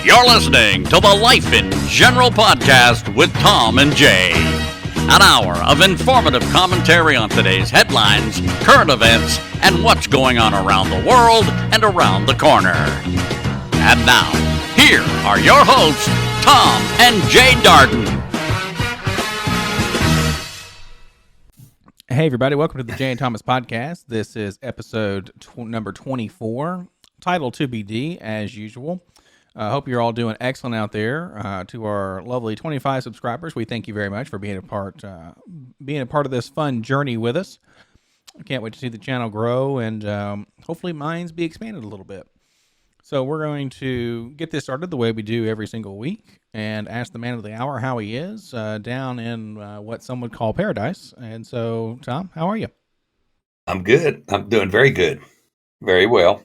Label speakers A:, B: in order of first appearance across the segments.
A: You're listening to the Life in General podcast with Tom and Jaye. An hour of informative commentary on today's headlines, current events, and what's going on around the world and around the corner. And now, here are your hosts, Tom and Jaye Darden.
B: Hey everybody, welcome to the Jaye and Thomas podcast. This is episode number 24, title to BD as usual. I hope you're all doing excellent out there. To our lovely 25 subscribers, we thank you very much for being a part of this fun journey with us. I can't wait to see the channel grow and hopefully minds be expanded a little bit. So we're going to get this started the way we do every single week and ask the man of the hour how he is down in what some would call paradise. And so, Tom, how are you?
C: I'm good. I'm doing very good. Very well.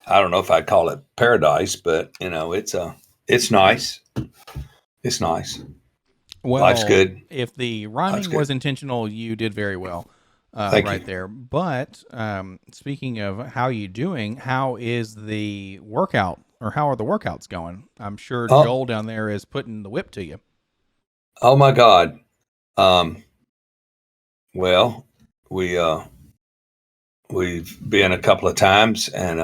C: I don't know if I'd call it paradise, but it's nice. It's nice.
B: Well,
C: life's good.
B: If the rhyming was intentional, you did very well right there. But speaking of how you doing, how is the workout, or how are the workouts going? I'm sure Joel down there is putting the whip to you.
C: Oh my God. Well, we've been a couple of times, and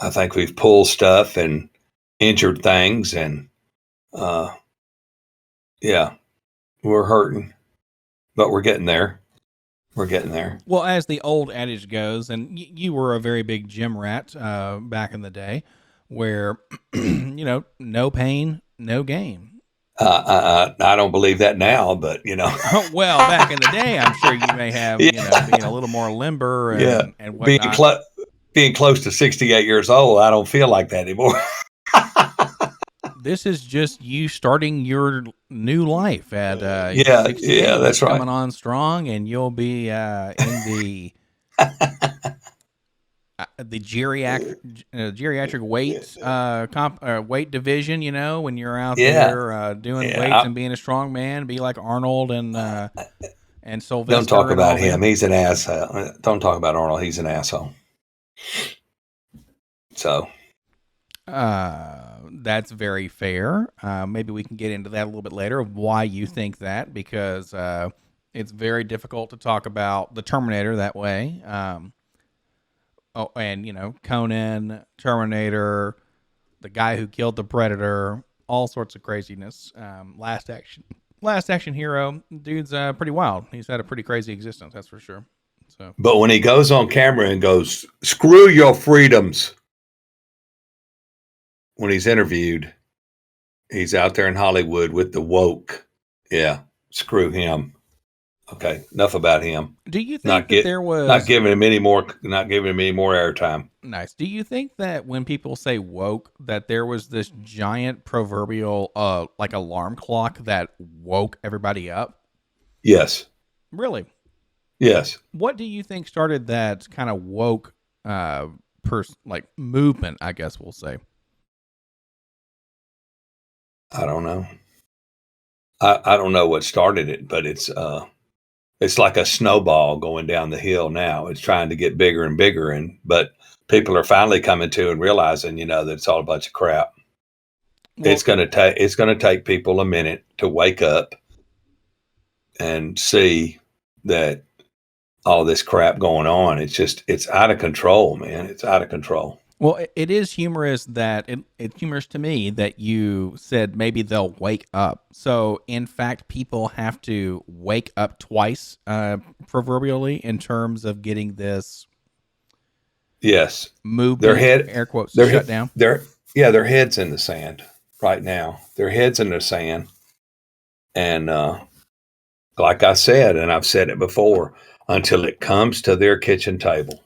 C: I think we've pulled stuff and injured things, and yeah, we're hurting, but we're getting there. We're getting there.
B: Well, as the old adage goes, and you were a very big gym rat back in the day, where no pain, no gain.
C: I don't believe that now, but
B: Well, back in the day, I'm sure you may have being a little more limber and whatnot.
C: Being close to 68 years old, I don't feel like that anymore.
B: This is just you starting your new life at
C: that's right.
B: Coming on strong, and you'll be in the geriatric weight division. When you're out there doing weights and being a strong man, be like Arnold and Sylvester.
C: Don't talk about him. He's an asshole. Don't talk about Arnold. He's an asshole. So,
B: that's very fair. Maybe we can get into that a little bit later of why you think that, because it's very difficult to talk about the Terminator that way. Conan, Terminator, the guy who killed the Predator, all sorts of craziness. Last Action Hero, dude's pretty wild. He's had a pretty crazy existence, that's for sure. So,
C: but when he goes on camera and goes, "Screw your freedoms," when he's interviewed, he's out there in Hollywood with the woke. Yeah, screw him. Okay, enough about him.
B: Do you think there was
C: not giving him any more airtime?
B: Nice. Do you think that when people say woke, that there was this giant proverbial like alarm clock that woke everybody up?
C: Yes.
B: Really?
C: Yes.
B: What do you think started that kind of woke movement, I guess we'll say?
C: I don't know. I don't know what started it, but it's like a snowball going down the hill now. It's trying to get bigger and bigger, but people are finally coming to and realizing, that it's all a bunch of crap. Well, it's going to take people a minute to wake up and see that all this crap going on. It's out of control, man. It's out of control.
B: Well, it is humorous that it's humorous to me that you said maybe they'll wake up. So, in fact, people have to wake up twice, proverbially, in terms of getting this.
C: Yes,
B: movement.
C: Their head,
B: air quotes,
C: their
B: shut down.
C: Their head's in the sand right now. Their head's in the sand, and like I said, and I've said it before, until it comes to their kitchen table.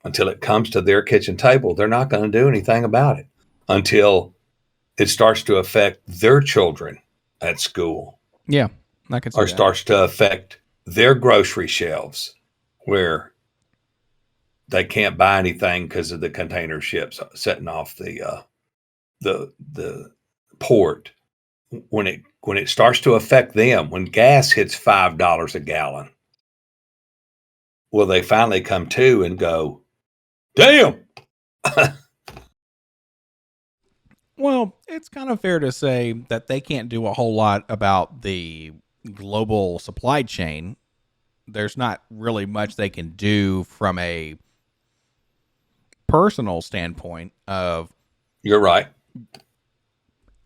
C: Until it comes to their kitchen table, they're not going to do anything about it until it starts to affect their children at school.
B: Yeah, I can see that.
C: Starts to affect their grocery shelves, where they can't buy anything because of the container ships setting off the port. When it starts to affect them, when gas hits $5 a gallon, will they finally come to and go, damn?
B: Well, it's kind of fair to say that they can't do a whole lot about the global supply chain. There's not really much they can do from a personal standpoint of,
C: You're right.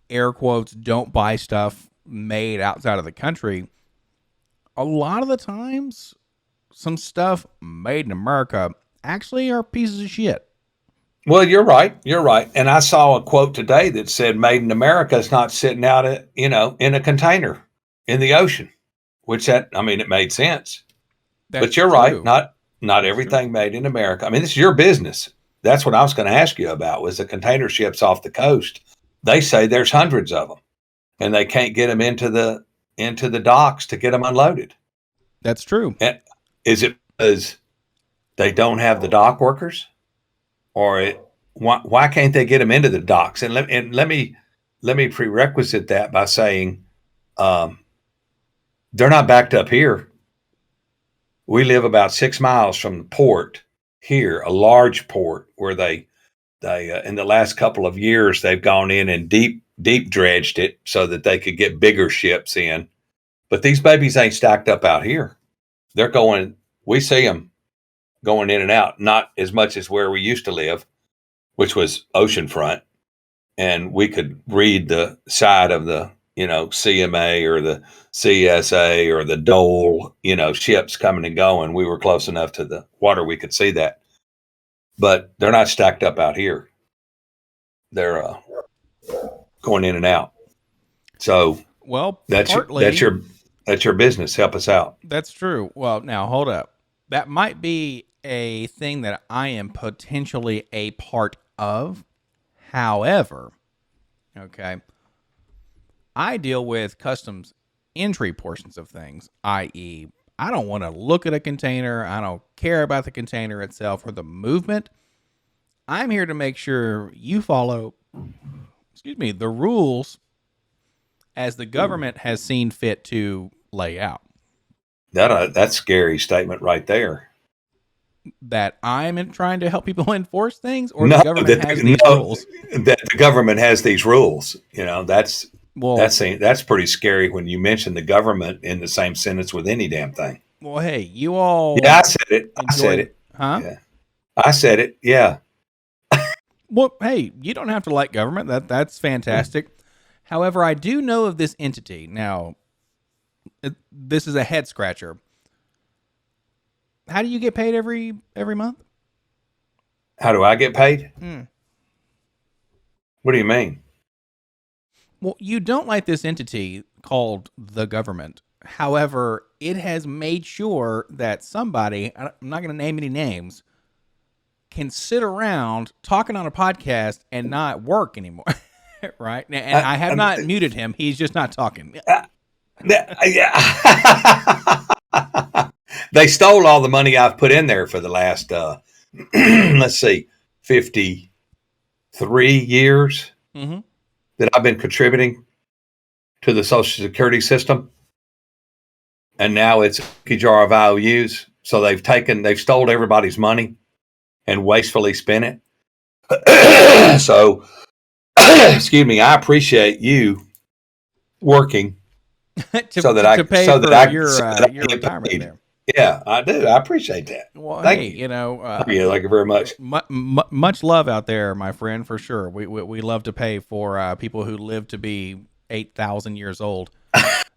B: air quotes, don't buy stuff made outside of the country. A lot of the times, some stuff made in America actually are pieces of shit.
C: Well, you're right. You're right. And I saw a quote today that said "Made in America" is not sitting out, in a container in the ocean. Which it made sense.
B: That's
C: But you're
B: true.
C: right. Not everything made in America. I mean, this is your business. That's what I was going to ask you about. Was the container ships off the coast? They say there's hundreds of them, and they can't get them into the docks to get them unloaded.
B: That's true.
C: And is it because they don't have the dock workers, or why can't they get them into the docks? And let me prerequisite that by saying they're not backed up here. We live about 6 miles from the port here, a large port where they in the last couple of years they've gone in and deep dredged it so that they could get bigger ships in. But these babies ain't stacked up out here. They're going. We see them going in and out, not as much as where we used to live, which was oceanfront, and we could read the side of the CMA or the CSA or the Dole, ships coming and going. We were close enough to the water we could see that. But they're not stacked up out here. They're going in and out. So
B: Well,
C: that's your business. Help us out.
B: That's true. Well, now hold up. That might be a thing that I am potentially a part of. However, okay, I deal with customs entry portions of things, i.e., I don't want to look at a container. I don't care about the container itself or the movement. I'm here to make sure you follow, the rules as the government has seen fit to lay out.
C: That's a scary statement right there.
B: That I'm trying to help people enforce things, or the government has these rules?
C: That the government has these rules. That's pretty scary when you mention the government in the same sentence with any damn thing.
B: Well, hey, you all.
C: Yeah, I said it.
B: Huh?
C: Yeah. I said it. Yeah.
B: Well, hey, you don't have to like government. That's fantastic. However, I do know of this entity. Now, this is a head scratcher. How do you get paid every month?
C: How do I get paid? What do you mean?
B: Well, you don't like this entity called the government. However, it has made sure that somebody, I'm not going to name any names, can sit around talking on a podcast and not work anymore. Right? And I have not muted him. He's just not talking.
C: Yeah. They stole all the money I've put in there for the last, let's see, 53 years that I've been contributing to the Social Security system. And now it's a cookie jar of IOUs. So they've stole everybody's money and wastefully spent it. So, excuse me, I appreciate you working
B: to pay for your retirement there.
C: Yeah, I do. I appreciate that.
B: Well,
C: thank you.
B: Thank
C: you very much.
B: Much love out there, my friend, for sure. We love to pay for people who live to be 8,000 years old.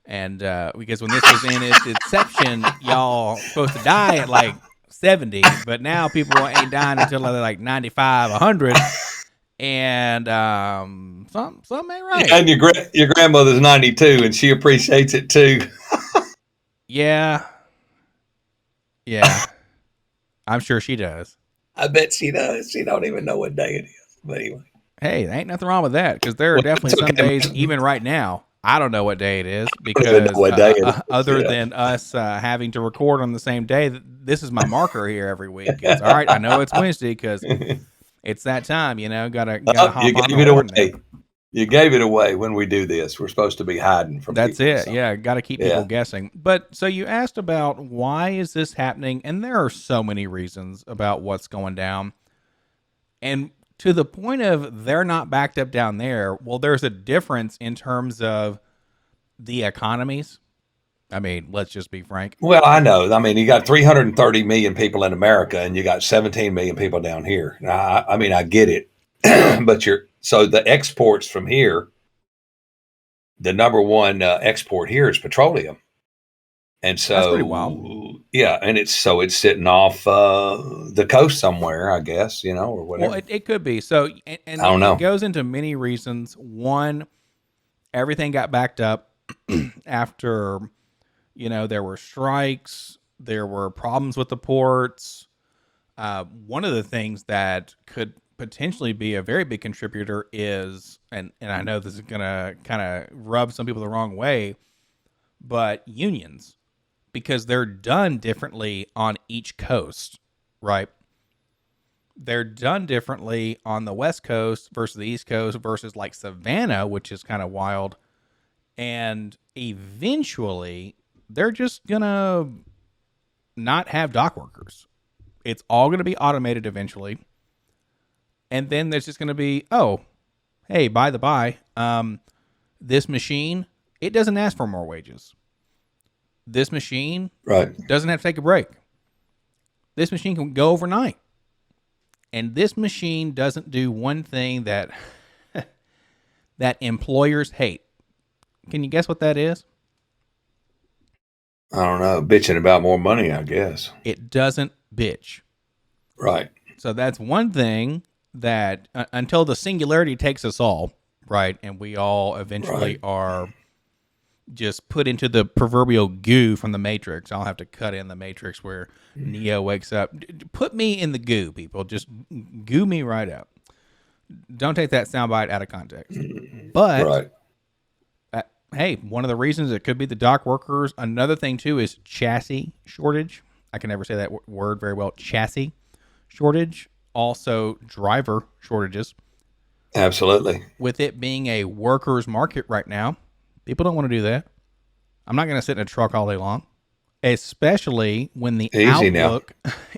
B: And because when this was in its inception, y'all supposed to die at like 70, but now people ain't dying until they're like 95, 100. And some ain't right.
C: And your grandmother's 92, and she appreciates it too.
B: Yeah, I'm sure she does.
C: I bet she does. She don't even know what day it is. But anyway,
B: hey, there ain't nothing wrong with that, because there are definitely some days, even right now, I don't know what day it is, because other than us having to record on the same day, this is my marker here every week. It's all right. I know it's Wednesday because it's that time. Gotta hop on the horn there.
C: You gave it away when we do this. We're supposed to be hiding from
B: That's
C: people,
B: it. So. Yeah, got to keep people guessing. But so you asked about why is this happening, and there are so many reasons about what's going down. And to the point of they're not backed up down there. Well, there's a difference in terms of the economies. I mean, let's just be frank.
C: Well, I know. I mean, you got 330 million people in America, and you got 17 million people down here. I mean, I get it, but so the exports from here, the number one export here is petroleum, and so
B: That's pretty wild.
C: Yeah, and it's sitting off the coast somewhere, I guess, or whatever.
B: Well, it could be. So, and
C: I don't know.
B: It goes into many reasons. One, everything got backed up after, there were strikes, there were problems with the ports. One of the things that could potentially be a very big contributor is, and I know this is going to kind of rub some people the wrong way, but unions, because they're done differently on each coast, right? They're done differently on the West Coast versus the East Coast versus like Savannah, which is kind of wild. And eventually, they're just going to not have dock workers. It's all going to be automated eventually. And then there's just going to be, oh, hey, by the by, this machine, it doesn't ask for more wages. This machine doesn't have to take a break. This machine can go overnight. And this machine doesn't do one thing that that employers hate. Can you guess what that is?
C: I don't know. Bitching about more money, I guess.
B: It doesn't bitch.
C: Right.
B: So that's one thing that until the singularity takes us all, right, and we all eventually are just put into the proverbial goo from the Matrix. I'll have to cut in the Matrix where Neo wakes up. Put me in the goo, people. Just goo me right out. Don't take that soundbite out of context. But, hey, one of the reasons it could be the dock workers. Another thing, too, is chassis shortage. I can never say that word very well. Chassis shortage. Also, driver shortages.
C: Absolutely.
B: With it being a workers' market right now, people don't want to do that. I'm not going to sit in a truck all day long, especially when the outlook.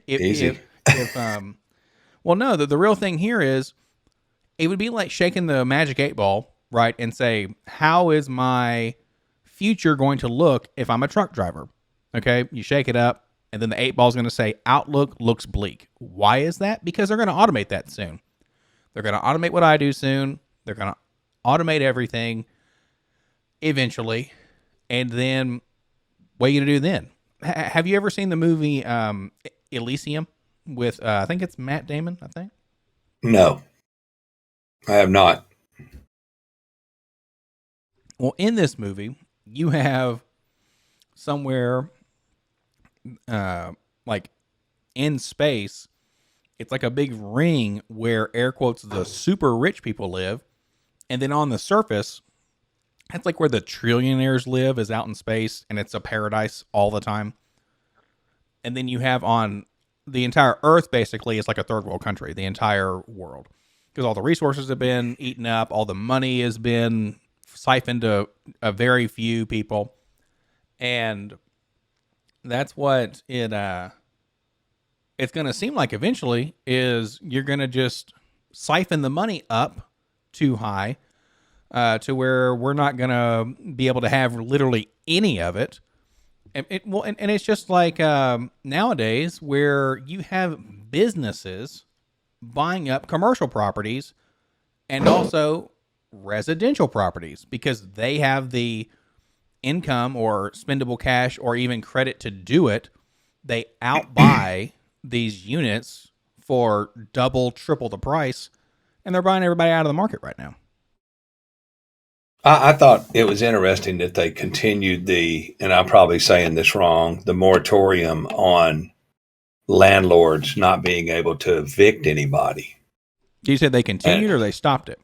C: Easy.
B: Well, no, the real thing here is it would be like shaking the magic 8-ball, right, and say, how is my future going to look if I'm a truck driver? Okay, you shake it up, and then the 8-ball is going to say, outlook looks bleak. Why is that? Because they're going to automate that soon. They're going to automate what I do soon. They're going to automate everything eventually. And then what are you going to do then? Have you ever seen the movie Elysium with, I think it's Matt Damon, I think?
C: No, I have not.
B: Well, in this movie, you have somewhere like in space, it's like a big ring where, air quotes, the super rich people live. And then on the surface, that's like where the trillionaires live, is out in space, and it's a paradise all the time. And then you have on the entire Earth, basically, it's like a third world country, the entire world. Because all the resources have been eaten up, all the money has been siphoned to a very few people. And that's what it's going to seem like eventually, is you're going to just siphon the money up too high to where we're not going to be able to have literally any of it. And it's just like nowadays where you have businesses buying up commercial properties and also residential properties because they have the income or spendable cash or even credit to do it. They outbuy these units for double, triple the price, and they're buying everybody out of the market right now.
C: I thought it was interesting that they continued and I'm probably saying this wrong, the moratorium on landlords not being able to evict anybody.
B: You said they continued or they stopped it?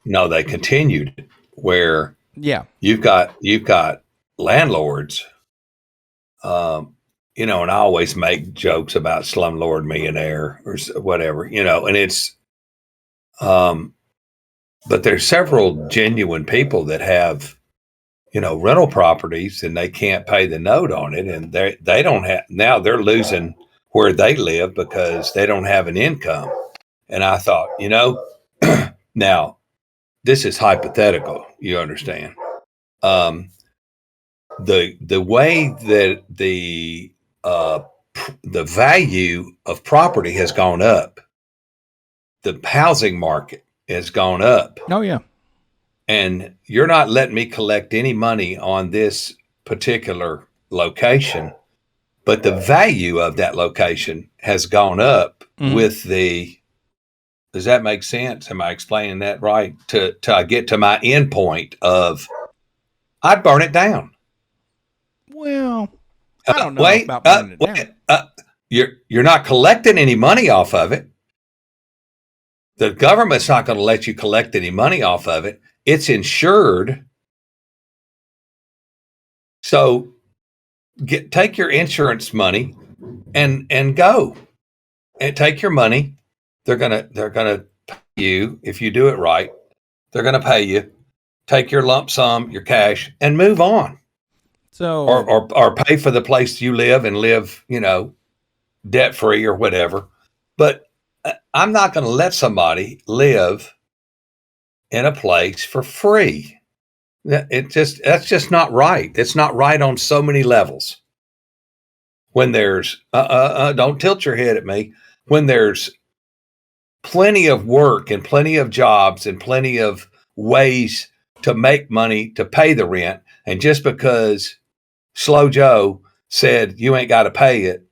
C: No, they continued where you've got landlords, and I always make jokes about slumlord millionaire or whatever, and it's, but there's several genuine people that have, rental properties and they can't pay the note on it. And they don't have, now they're losing where they live because they don't have an income. And I thought, now this is hypothetical. You understand? The way that the value of property has gone up, the housing market has gone up.
B: Oh yeah.
C: And you're not letting me collect any money on this particular location, but the value of that location has gone up with the. Does that make sense? Am I explaining that right? To I get to my end point of, I'd burn it down.
B: Well, I don't know about burning it down.
C: You're not collecting any money off of it. The government's not going to let you collect any money off of it. It's insured. So take your insurance money and go and take your money. They're gonna pay you if you do it right. They're gonna pay you. Take your lump sum, your cash, and move on.
B: So
C: or pay for the place you live and live, debt free or whatever. But I'm not going to let somebody live in a place for free. That's just not right. It's not right on so many levels. When there's don't tilt your head at me. When there's plenty of work and plenty of jobs and plenty of ways to make money to pay the rent, and just because Slow Joe said you ain't got to pay it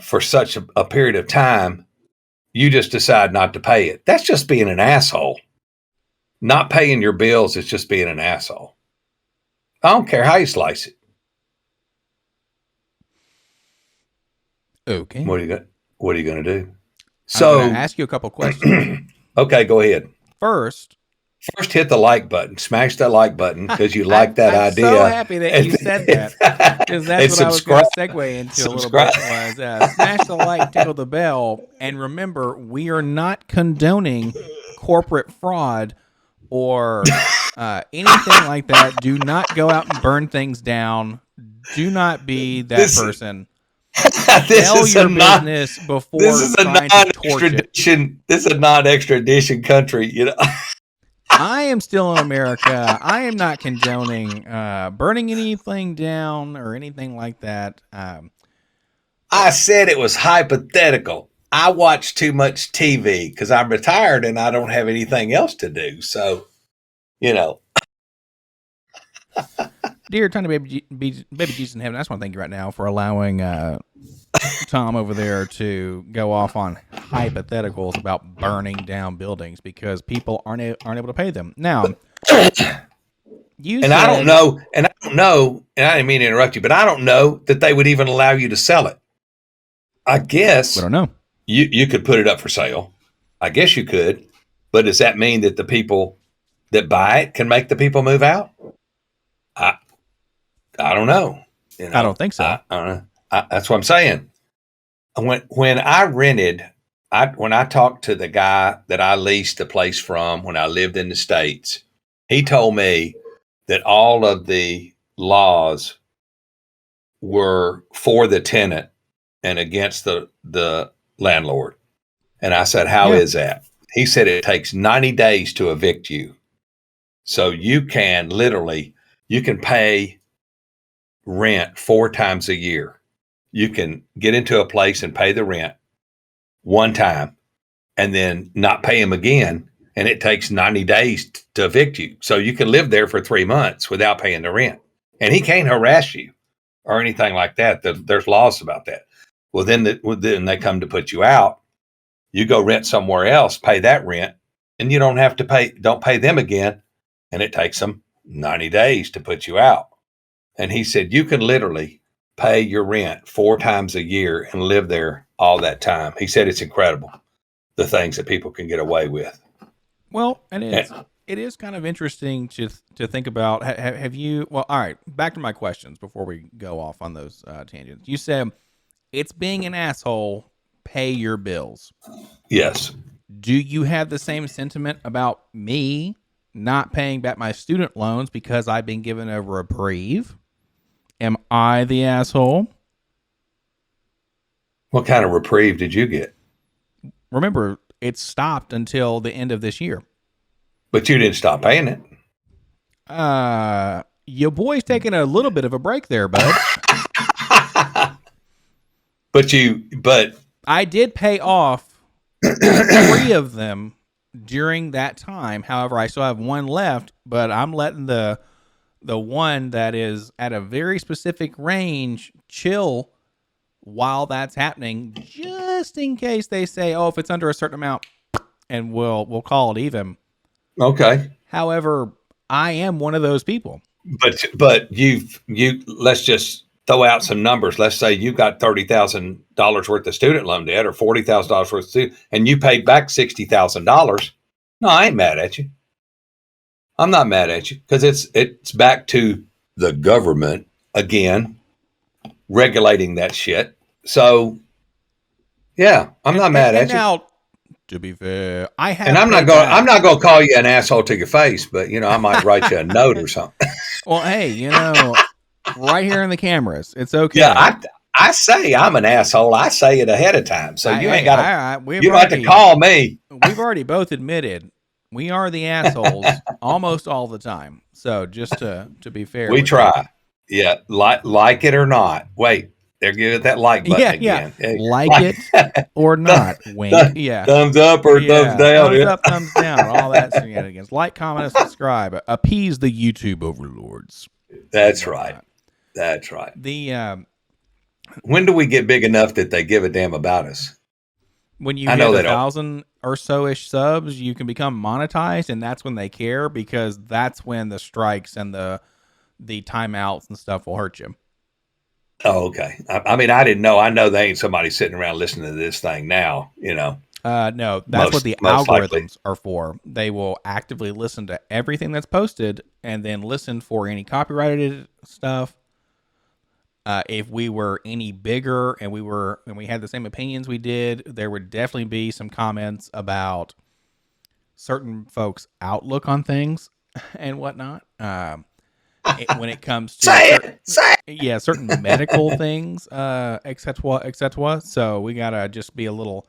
C: for such a period of time, you just decide not to pay it. That's just being an asshole. Not paying your bills is just being an asshole. I don't care how you slice it.
B: Okay.
C: What are you going to do?
B: So I'm going to ask you a couple questions.
C: Okay, go ahead.
B: First,
C: hit the like button. Smash that like button because you like that idea.
B: I'm so happy that you said that, because that's what I was going to segue into a little bit. Was smash the like, tickle the bell, and remember, we are not condoning corporate fraud or anything like that. Do not go out and burn things down. Do not be that person. Tell your business before trying to torch it.
C: This is a non-extradition country,
B: I am still in America. I am not condoning burning anything down or anything like that.
C: I said it was hypothetical. I watch too much TV because I'm retired and I don't have anything else to do. So,
B: Dear tiny baby Jesus in heaven, I just want to thank you right now for allowing Tom over there to go off on hypotheticals about burning down buildings because people aren't able to pay them. Now, I don't know, and I didn't mean to interrupt you, but I don't know that they would even allow you to sell it. I guess I don't know.
C: You could put it up for sale. I guess you could, but does that mean that the people that buy it can make the people move out? I don't know.
B: I don't think so.
C: I don't know. That's what I'm saying. When I rented, when I talked to the guy that I leased the place from when I lived in the States, he told me that all of the laws were for the tenant and against the landlord. And I said, how is that? He said it takes 90 days to evict you. So you can pay rent 4 times a year. You can get into a place and pay the rent one time and then not pay him again. And it takes 90 days to evict you. So you can live there for 3 months without paying the rent. And he can't harass you or anything like that. There's laws about that. Well, then they come to put you out. You go rent somewhere else, pay that rent, and you don't pay them again. And it takes them 90 days to put you out. And he said, you can literally pay your rent 4 times a year and live there all that time. He said, it's incredible, the things that people can get away with.
B: Well, and it is kind of interesting to think about. Have you, well, all right, back to my questions before we go off on those tangents. You said it's being an asshole, pay your bills.
C: Yes.
B: Do you have the same sentiment about me not paying back my student loans because I've been given a reprieve? Am I the asshole?
C: What kind of reprieve did you get?
B: remember, it stopped until the end of this year.
C: But you didn't stop paying it.
B: Your boy's taking a little bit of a break there, bud.
C: But
B: I did pay off 3 of them during that time. However, I still have 1 left, but I'm letting the one that is at a very specific range chill while that's happening, just in case they say, "Oh, if it's under a certain amount," and we'll call it even.
C: okay.
B: However, I am one of those people.
C: But you let's just throw out some numbers. Let's say you got $30,000 worth of student loan debt or $40,000 worth of student, and you paid back $60,000. No, I ain't mad at you. I'm not mad at you because it's back to the government again regulating that shit. So yeah, I'm not mad at you.
B: Now, to be fair, I have,
C: and I'm not going to call you an asshole to your face, but I might write you a note or something.
B: Well, hey, right here in the cameras, it's okay.
C: Yeah, I say I'm an asshole. I say it ahead of time, so you ain't got to. You don't have to call me.
B: We've already both admitted we are the assholes almost all the time. So just to be fair,
C: we try. Yeah, like it or not. Wait, they're giving that like button again.
B: Yeah. Like it or not. Wink. Yeah.
C: Thumbs up or thumbs down.
B: Thumbs up, thumbs down. All that shenanigans. Like, comment, and subscribe. Appease the YouTube overlords.
C: That's right. That's right.
B: When
C: do we get big enough that they give a damn about us?
B: When you hit 1,000 or so-ish subs, you can become monetized, and that's when they care, because that's when the strikes and the timeouts and stuff will hurt you.
C: Oh, okay. I mean, I didn't know. I know they ain't somebody sitting around listening to this thing now,
B: No, that's what the algorithms are for. They will actively listen to everything that's posted and then listen for any copyrighted stuff. If we were any bigger and we had the same opinions we did, there would definitely be some comments about certain folks' outlook on things and whatnot. When it comes to certain medical things, etc. So we gotta just be a little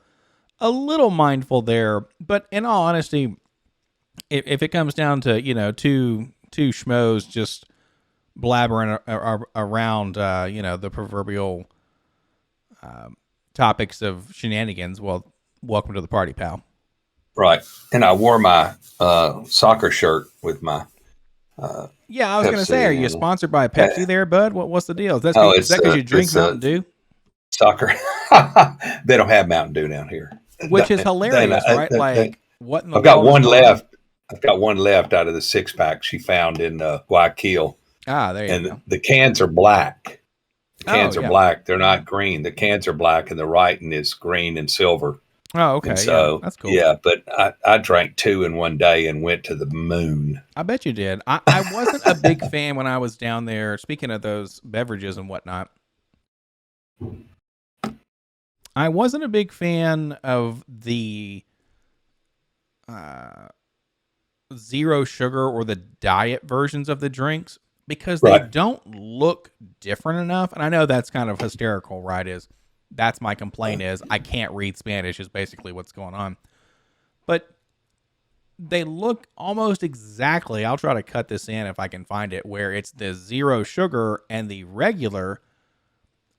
B: mindful there. But in all honesty, if it comes down to two schmoes just blabbering around the proverbial topics of shenanigans, well, welcome to the party, pal.
C: Right. And I wore my soccer shirt with my
B: I was going to say, are you sponsored by Pepsi there, bud? What's the deal? Is that because you drink Mountain Dew?
C: Soccer. They don't have Mountain Dew down here.
B: Which is hilarious, right? What in the
C: I've got one left. I've got one left out of the 6-pack she found in Guayaquil.
B: There you go.
C: The cans are black. The cans are black. They're not green. The cans are black, and the writing is green and silver.
B: Oh, okay.
C: And so
B: that's cool.
C: Yeah, but I drank 2 in one day and went to the moon.
B: I bet you did. I wasn't a big fan when I was down there. Speaking of those beverages and whatnot, I wasn't a big fan of the zero sugar or the diet versions of the drinks, because they don't look different enough. And I know that's kind of hysterical, right? That's my complaint is I can't read Spanish is basically what's going on. But they look almost exactly, I'll try to cut this in if I can find it, where it's the zero sugar and the regular,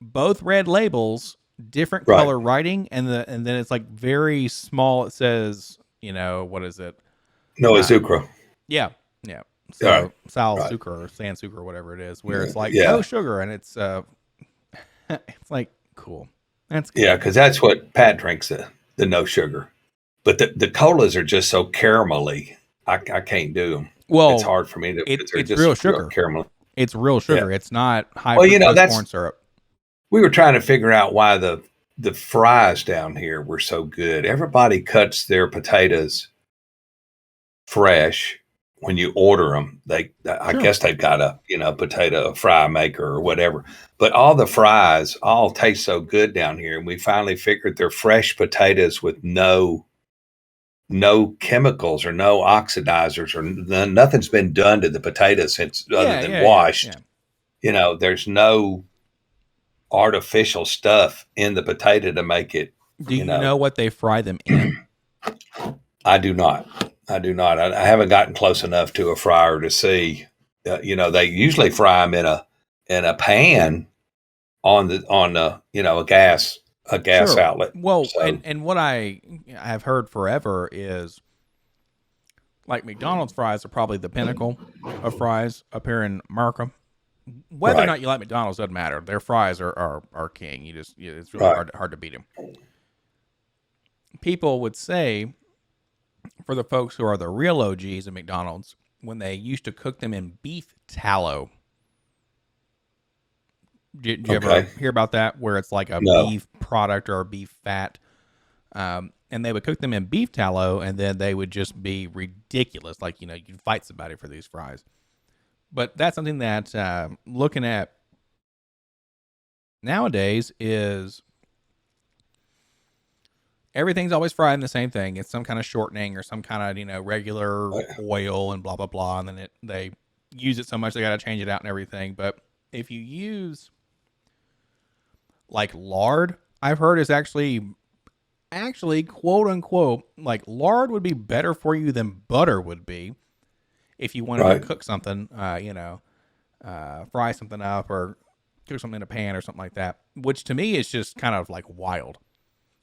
B: both red labels, different color writing, and then it's like very small. It says, what is it?
C: No, Azucro.
B: Yeah. So sal sucre or sand sucre or whatever it is, where it's like no sugar, and it's it's like cool. That's good.
C: Yeah, because that's what Pat drinks, the no sugar. But the colas are just so caramelly. I can't do them.
B: Well,
C: it's hard for me to.
B: It's real sugar.
C: Caramel.
B: It's real sugar. Yeah. It's not high fructose corn syrup.
C: We were trying to figure out why the fries down here were so good. Everybody cuts their potatoes fresh when you order them. I guess they've got a potato fry maker or whatever. But all the fries all taste so good down here, and we finally figured they're fresh potatoes with no chemicals or no oxidizers, or nothing's been done to the potatoes since other than washed. Yeah. There's no artificial stuff in the potato to make it
B: Do you know what they fry them in?
C: I do not. I haven't gotten close enough to a fryer to see. They usually fry them in a pan on a gas
B: Sure.
C: outlet.
B: Well,
C: So
B: and what I have heard forever is like McDonald's fries are probably the pinnacle of fries up here in America. Whether or
C: right,
B: not you like McDonald's doesn't matter. Their fries are king. It's really
C: right,
B: hard to beat them. People would say, for the folks who are the real OGs of McDonald's, when they used to cook them in beef tallow. Did you ever hear about that? Where it's like a
C: no,
B: beef product or a beef fat, and they would cook them in beef tallow, and then they would just be ridiculous. Like you'd fight somebody for these fries. But that's something that looking at nowadays is everything's always fried in the same thing. It's some kind of shortening or some kind of regular oil and blah blah blah, and then they use it so much they got to change it out and everything. But if you use like lard, I've heard is actually quote unquote like lard would be better for you than butter would be if you wanted to cook something, fry something up or cook something in a pan or something like that. Which to me is just kind of like wild.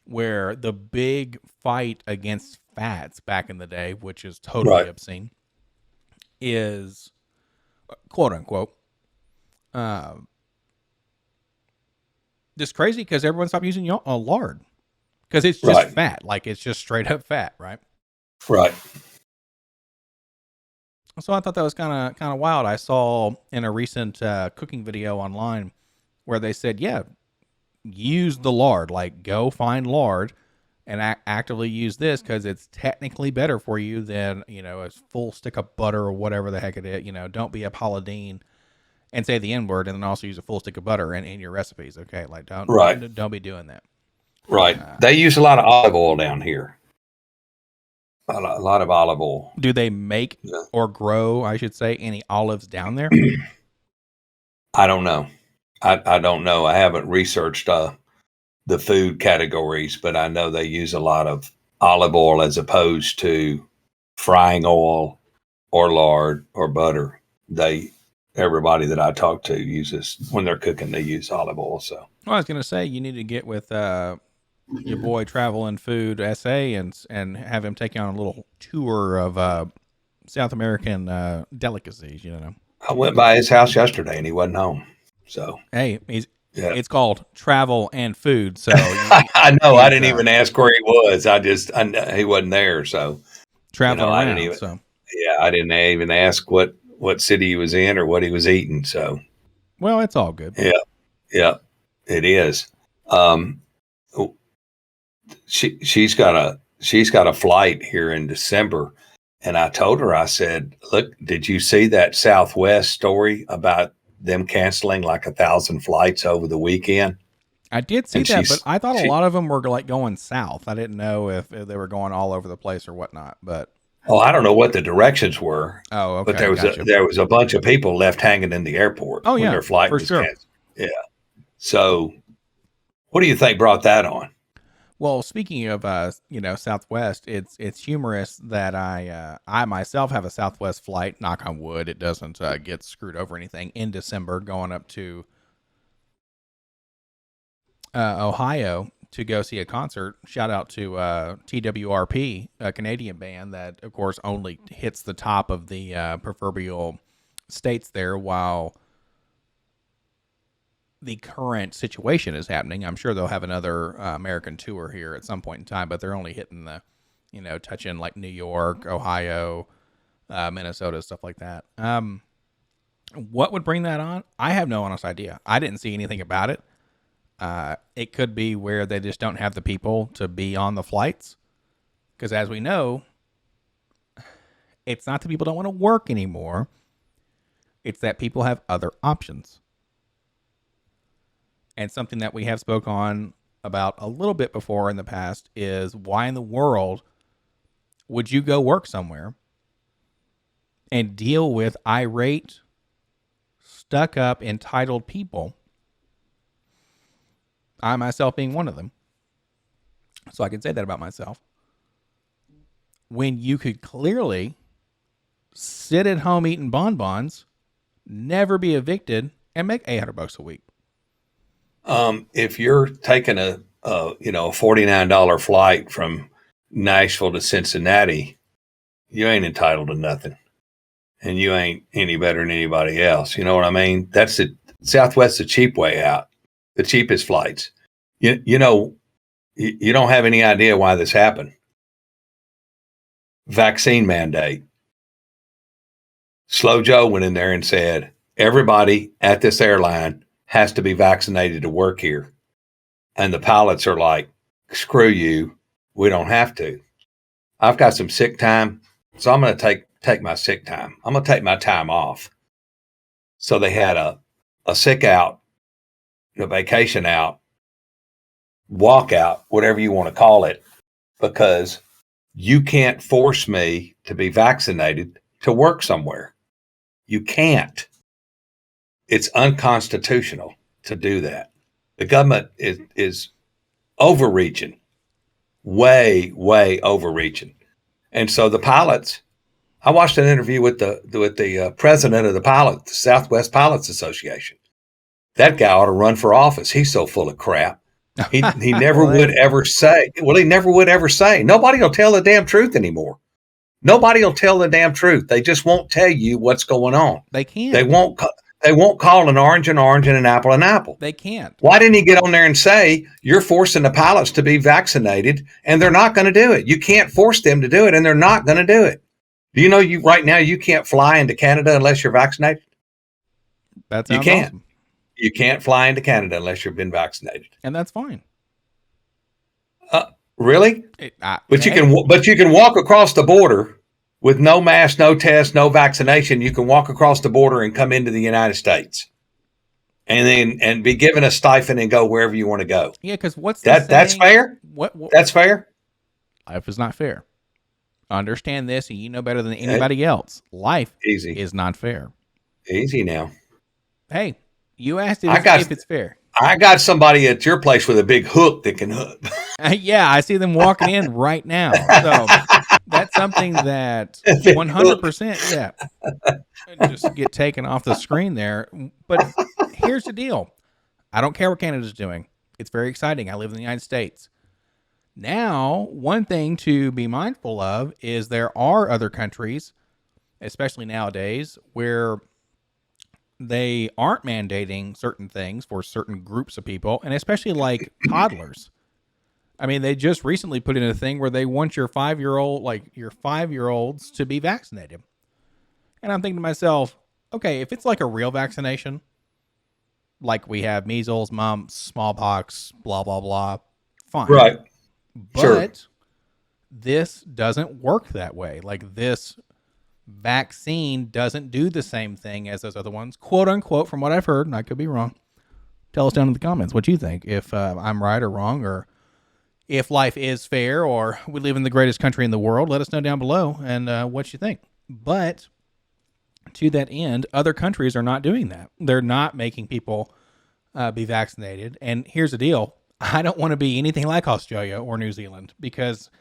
B: Where the big fight against fats back in the day, which is totally obscene, is quote unquote just crazy because everyone stopped using lard because it's just fat, like it's just straight up fat, right?
C: Right.
B: So I thought that was kind of wild. I saw in a recent cooking video online where they said, yeah, use the lard, like go find lard and actively use this because it's technically better for you than a full stick of butter or whatever the heck it is. Don't be a Paladine and say the N word and then also use a full stick of butter in your recipes. Okay, like don't be doing that.
C: Right. They use a lot of olive oil down here. A lot of olive oil.
B: Do they make or grow, I should say, any olives down there?
C: I don't know. I don't know. I haven't researched the food categories, but I know they use a lot of olive oil as opposed to frying oil or lard or butter. Everybody that I talk to uses, when they're cooking, they use olive oil. So
B: well, I was going to say, you need to get with your boy Travel and Food SA and have him take you on a little tour of South American delicacies.
C: I went by his house yesterday and he wasn't home. So
B: hey, it's called Travel and Food. So
C: I know I didn't even ask where he was. He wasn't there. So
B: traveling around.
C: I didn't even ask what city he was in or what he was eating. So
B: well, it's all good.
C: Yeah, it is. She's got a flight here in December, and I told her, I said, look, did you see that Southwest story about them canceling like 1,000 flights over the weekend?
B: I did see that, but I thought a lot of them were like going south. I didn't know if they were going all over the place or whatnot, but
C: I don't know what the directions were.
B: Oh, okay.
C: But there was a bunch of people left hanging in the airport when their flight was canceled. Yeah. So what do you think brought that on?
B: Well, speaking of Southwest, it's humorous that I myself have a Southwest flight. Knock on wood, it doesn't get screwed over anything in December, going up to Ohio to go see a concert. Shout out to TWRP, a Canadian band that, of course, only hits the top of the proverbial states there while the current situation is happening. I'm sure they'll have another American tour here at some point in time, but they're only hitting the, touching like New York, Ohio, Minnesota, stuff like that. What would bring that on? I have no honest idea. I didn't see anything about it. It could be where they just don't have the people to be on the flights. Because as we know, it's not that people don't want to work anymore. It's that people have other options. And something that we have spoke on about a little bit before in the past is why in the world would you go work somewhere and deal with irate, stuck up, entitled people? I myself being one of them. So I can say that about myself. When you could clearly sit at home eating bonbons, never be evicted, and make $800 a week.
C: If you're taking a $49 flight from Nashville to Cincinnati, you ain't entitled to nothing, and you ain't any better than anybody else. You know what I mean? That's it. Southwest's the cheap way out, the cheapest flights. You know, you don't have any idea why this happened. Vaccine mandate. Slow Joe went in there and said, everybody at this airline has to be vaccinated to work here. And the pilots are like, screw you. We don't have to. I've got some sick time, so I'm going to take my sick time. I'm going to take my time off. So they had a sick out, a vacation out, walk out, whatever you want to call it, because you can't force me to be vaccinated to work somewhere. You can't. It's unconstitutional to do that. The government is overreaching, way overreaching. And so the pilots, I watched an interview with the president of the Southwest Pilots Association. That guy ought to run for office. He's so full of crap. He never would ever say. Well, he never would ever say. Nobody will tell the damn truth anymore. Nobody will tell the damn truth. They just won't tell you what's going on.
B: They can't.
C: They won't call an orange and an apple an apple.
B: They can't.
C: Why didn't he get on there and say, you're forcing the pilots to be vaccinated, and they're not going to do it? You can't force them to do it, and they're not going to do it. Do you know right now you can't fly into Canada unless you're vaccinated?
B: That's
C: you can't. Awesome. You can't fly into Canada unless you've been vaccinated,
B: and that's fine.
C: Really? But you can walk across the border with no mask, no test, no vaccination. You can walk across the border and come into the United States, and be given a stipend and go wherever you want to go.
B: Yeah, because
C: that's fair.
B: What?
C: That's fair.
B: Life is not fair. Understand this, and you know better than anybody else. Life is not fair.
C: Easy now.
B: Hey, you asked if it's fair.
C: I got somebody at your place with a big hook that can hook.
B: Yeah, I see them walking in right now. So that's something that 100%, yeah, just get taken off the screen there. But here's the deal. I don't care what Canada's doing. It's very exciting. I live in the United States. Now, one thing to be mindful of is there are other countries, especially nowadays, where they aren't mandating certain things for certain groups of people, and especially like toddlers. I mean, they just recently put in a thing where they want your 5-year-olds to be vaccinated. And I'm thinking to myself, okay, if it's like a real vaccination, like we have measles, mumps, smallpox, blah, blah, blah, fine.
C: Right.
B: But this doesn't work that way. Like, this vaccine doesn't do the same thing as those other ones, quote unquote, from what I've heard, and I could be wrong. Tell us down in the comments what you think, if I'm right or wrong, or if life is fair, or we live in the greatest country in the world. Let us know down below and what you think. But to that end, other countries are not doing that. They're not making people be vaccinated. And here's the deal. I don't want to be anything like Australia or New Zealand, because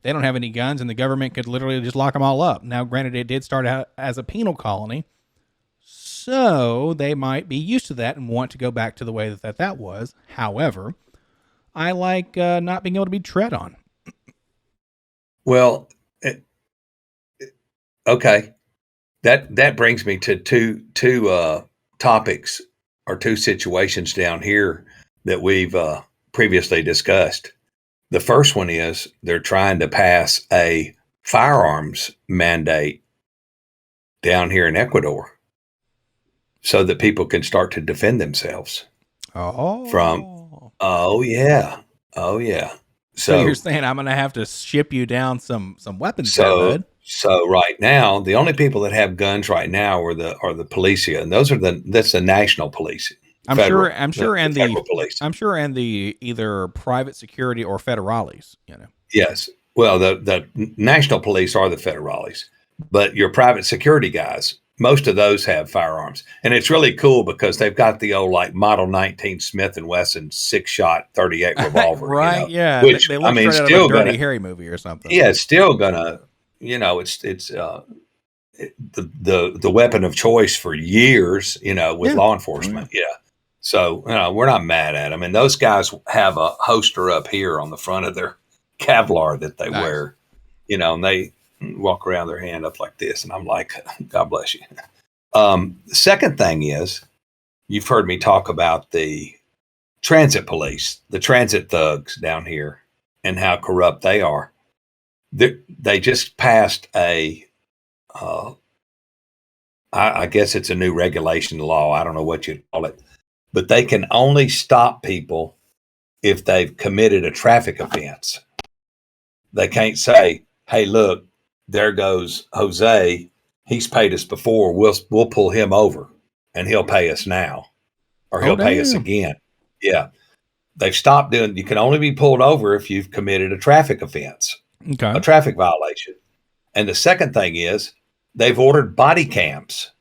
B: they don't have any guns and the government could literally just lock them all up. Now, granted, it did start out as a penal colony, so they might be used to that and want to go back to the way that was. However, I like not being able to be tread on.
C: Well, okay. That brings me to two topics or two situations down here that we've previously discussed. The first one is they're trying to pass a firearms mandate down here in Ecuador so that people can start to defend themselves. Oh yeah.
B: So you're saying I'm going to have to ship you down some weapons, bud?
C: So right now, the only people that have guns right now are the policia, and that's the national police.
B: I'm sure, and the either private security or federales, you know.
C: Yes. Well, the national police are the federales, but your private security guys most of those have firearms, and it's really cool because they've got the old like Model 19 Smith and Wesson 6-shot 38 revolver,
B: right? Yeah,
C: which
B: they look
C: I mean,
B: straight out of a
C: still
B: Dirty
C: gonna,
B: Harry movie or something.
C: yeah, it's still gonna, it's the weapon of choice for years, with law enforcement. Yeah. So, we're not mad at them. And those guys have a holster up here on the front of their Kevlar that they wear, and they walk around their hand up like this. And I'm like, God bless you. The second thing is, you've heard me talk about the transit police, the transit thugs down here, and how corrupt they are. They just passed I guess it's a new regulation law. I don't know what you'd call it, but they can only stop people if they've committed a traffic offense. They can't say, "Hey, look, there goes Jose. He's paid us before. We'll pull him over, and he'll pay us now, or he'll pay us again." Yeah, they've stopped doing. You can only be pulled over if you've committed a traffic offense, a traffic violation. And the second thing is, they've ordered body cams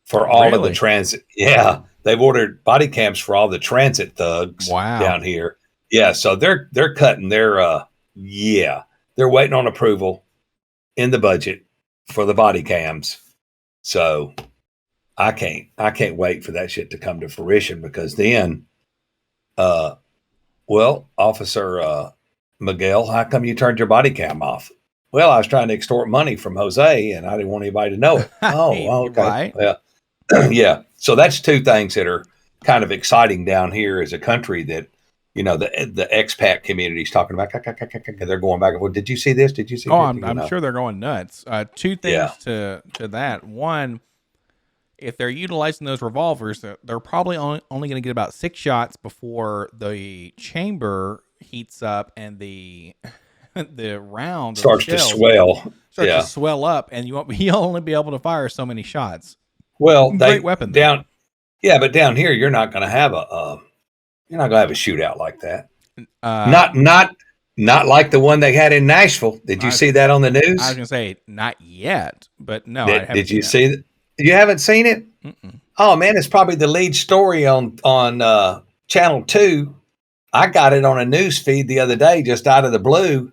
C: for all of the transit. Yeah, they've ordered body cams for all the transit thugs down here. Yeah, so they're cutting their they're waiting on approval in the budget for the body cams. So I can't wait for that shit to come to fruition, because then Officer Miguel, how come you turned your body cam off? Well, I was trying to extort money from Jose, and I didn't want anybody to know it. Oh, okay.
B: Right.
C: Yeah. Yeah. So that's two things that are kind of exciting down here as a country that, the expat community is talking about. They're going back and forth. Did you see this? Did you see?
B: I'm sure they're going nuts. Two things to that. One, if they're utilizing those revolvers, they're probably only going to get about 6 shots before the chamber heats up and the round
C: starts to swell
B: up, and you'll only be able to fire so many shots.
C: Well,
B: great weapon
C: down. Yeah, but down here you're not going to have a shootout like that. Not like the one they had in Nashville. Did you see that on the news?
B: I was going to say not yet, but no.
C: Did you see that? You haven't seen it?
B: Mm-mm.
C: Oh man, it's probably the lead story on Channel 2. I got it on a news feed the other day, just out of the blue.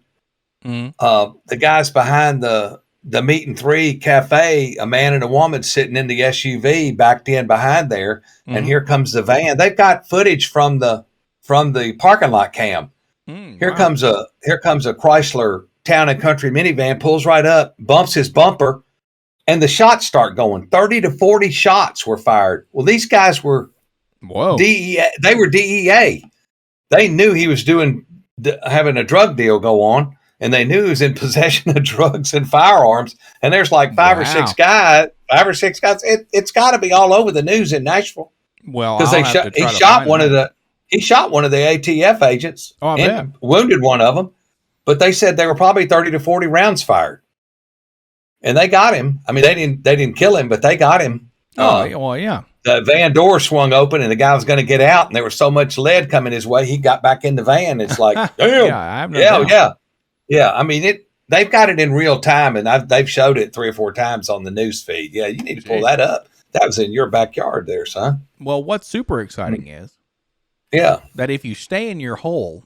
B: Mm-hmm.
C: The guys behind the Meat and Three Cafe, a man and a woman sitting in the SUV backed in behind there, and here comes the van. They've got footage from the parking lot cam. Here comes a Chrysler Town and Country minivan, pulls right up, bumps his bumper, and the shots start going. 30 to 40 shots were fired. Well, these guys were DEA. They were DEA. They knew he was having a drug deal go on, and they knew he was in possession of drugs and firearms. And there's like five or six guys. It's got to be all over the news in Nashville.
B: Well,
C: because he shot one of the ATF agents and wounded one of them. But they said there were probably 30 to 40 rounds fired, and they got him. I mean, they didn't kill him, but they got him.
B: Well, yeah.
C: The van door swung open, and the guy was going to get out, and there was so much lead coming his way, he got back in the van. It's like, damn, yeah. I mean, they've got it in real time, and they've showed it 3 or 4 times on the news feed. Yeah, you need to pull that up. That was in your backyard there, son.
B: Well, what's super exciting is, that if you stay in your hole,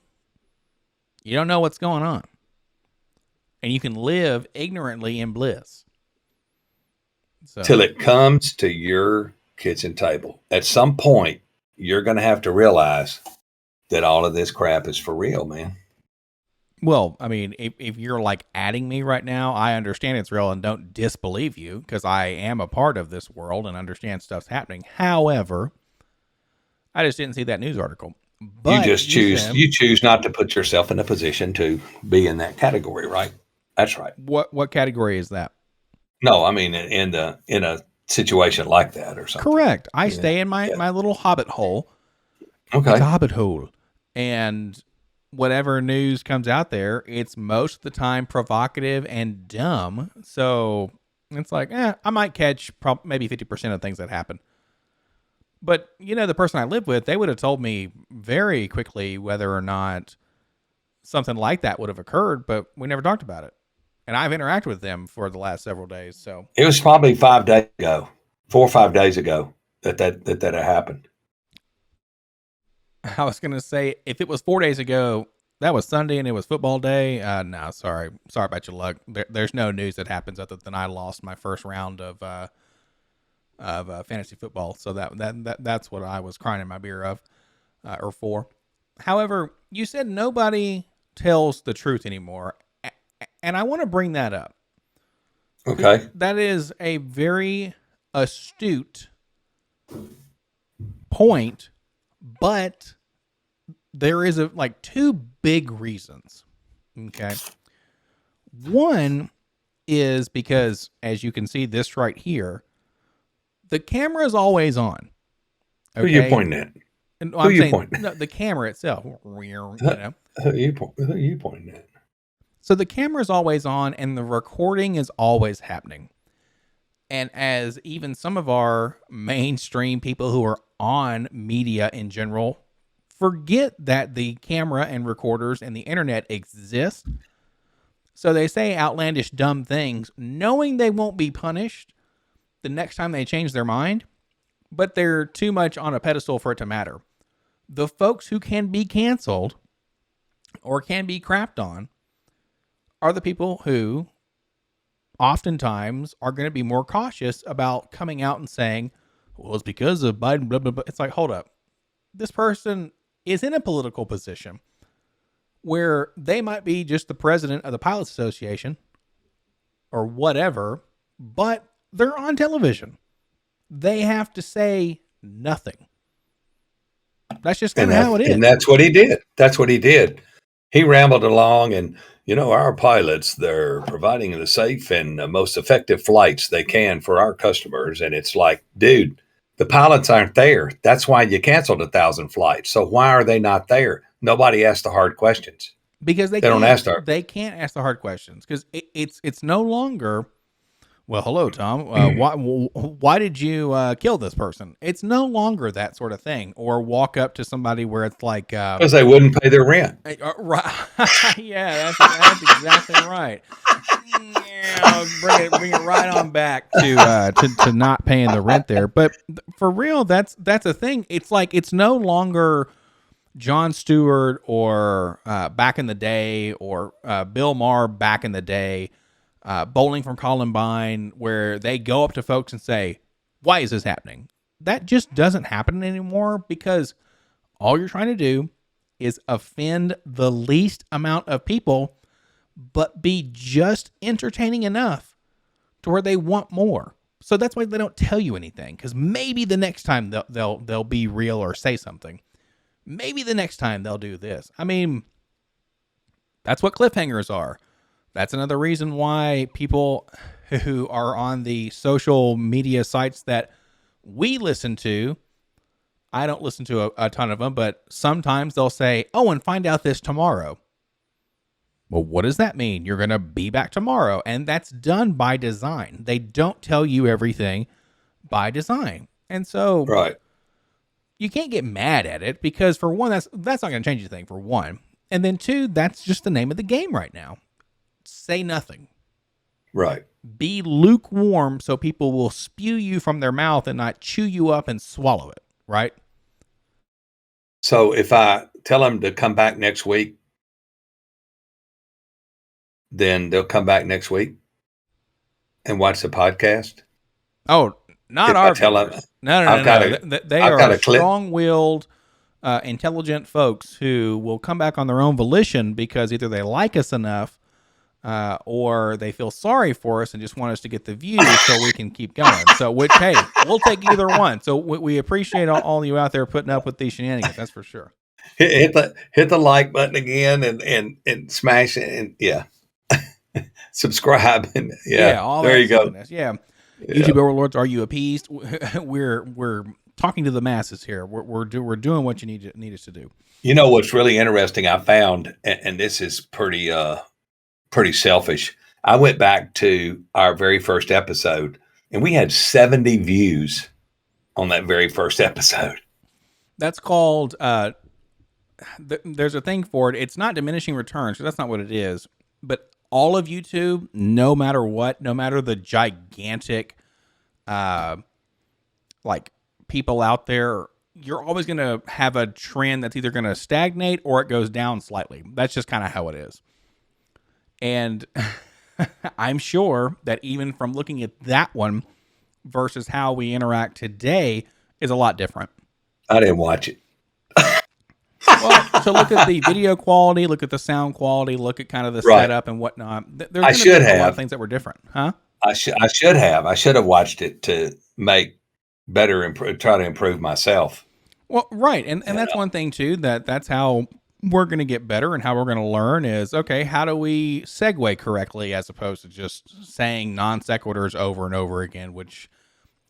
B: you don't know what's going on, and you can live ignorantly in bliss.
C: Till it comes to your kitchen table. At some point, you're going to have to realize that all of this crap is for real, man.
B: Well, I mean, if you're like adding me right now, I understand it's real and don't disbelieve you, because I am a part of this world and understand stuff's happening. However, I just didn't see that news article. But
C: you choose not to put yourself in a position to be in that category, right? That's right.
B: What category is that?
C: No, I mean in a situation like that or something.
B: Correct. I stay in my little hobbit hole.
C: Okay.
B: It's a hobbit hole. And whatever news comes out there, it's most of the time provocative and dumb. So it's like, I might catch maybe 50% of things that happen. But, the person I live with, they would have told me very quickly whether or not something like that would have occurred, but we never talked about it. and I've interacted with them for the last several days. So
C: It was probably 5 days ago, 4 or 5 days ago that had happened.
B: I was going to say, if it was 4 days ago, that was Sunday and it was football day. No, sorry about your luck. There's no news that happens other than I lost my first round of fantasy football. So that's what I was crying in my beer of, or for. However, you said nobody tells the truth anymore, and I want to bring that up.
C: Okay.
B: That is a very astute point, but there is two big reasons. Okay. One is because, as you can see this right here, the camera is always on.
C: Okay? Who are you pointing at?
B: And
C: Who are you pointing?
B: No, the camera itself.
C: Who are you pointing at?
B: So the camera is always on and the recording is always happening. And as even some of our mainstream people who are on media in general forget that the camera and recorders and the internet exist. So they say outlandish, dumb things, knowing they won't be punished the next time they change their mind, but they're too much on a pedestal for it to matter. The folks who can be canceled or can be crapped on are the people who oftentimes are going to be more cautious about coming out and saying, well, it's because of Biden, blah, blah, blah. It's like, hold up. This person is in a political position where they might be just the president of the Pilots Association or whatever, but they're on television. They have to say nothing. That's just kind of how it is.
C: And that's what he did. He rambled along and, our pilots, they're providing the safe and most effective flights they can for our customers. And it's like, dude, the pilots aren't there. That's why you canceled 1,000 flights. So why are they not there? Nobody asked the hard questions.
B: Because they can't ask the hard questions because it's no longer, well, hello, Tom. Why did you kill this person? It's no longer that sort of thing. Or walk up to somebody where it's like,
C: because they wouldn't pay their rent.
B: Right? Yeah, that's exactly right. Bring it right on back to not paying the rent there. But for real, that's a thing. It's like it's no longer Jon Stewart or back in the day or Bill Maher back in the day. Bowling from Columbine, where they go up to folks and say, why is this happening? That just doesn't happen anymore because all you're trying to do is offend the least amount of people, but be just entertaining enough to where they want more. So that's why they don't tell you anything, because maybe the next time they'll be real or say something. Maybe the next time they'll do this. I mean, that's what cliffhangers are. That's another reason why people who are on the social media sites that we listen to, I don't listen to a ton of them, but sometimes they'll say, oh, and find out this tomorrow. Well, what does that mean? You're going to be back tomorrow. And that's done by design. They don't tell you everything by design. And so
C: right.
B: You can't get mad at it because, for one, that's not going to change anything, for one. And then two, that's just the name of the game right now. Say nothing.
C: Right.
B: Be lukewarm so people will spew you from their mouth and not chew you up and swallow it, right?
C: So if I tell them to come back next week, then they'll come back next week and watch the podcast?
B: Oh, not our viewers. No. They are strong-willed, intelligent folks who will come back on their own volition because either they like us enough or they feel sorry for us and just want us to get the views so we can keep going. So, hey, we'll take either one. So we appreciate all you out there putting up with these shenanigans. That's for sure.
C: Hit the like button again and smash it and subscribe and
B: all
C: there
B: that
C: you go.
B: Yeah. YouTube overlords, are you appeased? We're talking to the masses here. We're doing what you need us to do.
C: You know what's really interesting? I found, and this is pretty selfish. I went back to our very first episode, and we had 70 views on that very first episode.
B: That's called. There's a thing for it. It's not diminishing returns. So that's not what it is. But all of YouTube, no matter what, no matter the gigantic, like people out there, you're always going to have a trend that's either going to stagnate or it goes down slightly. That's just kind of how it is. And I'm sure that even from looking at that one versus how we interact today is a lot different.
C: I didn't watch it.
B: Well, so look at the video quality, look at the sound quality, look at kind of the setup and whatnot. There's
C: I should
B: a lot
C: have
B: of things that were different, huh?
C: I should have watched it to make better, try to improve myself.
B: Well, right. And that's one thing too, that's how we're going to get better and how we're going to learn is, okay, how do we segue correctly as opposed to just saying non sequiturs over and over again, which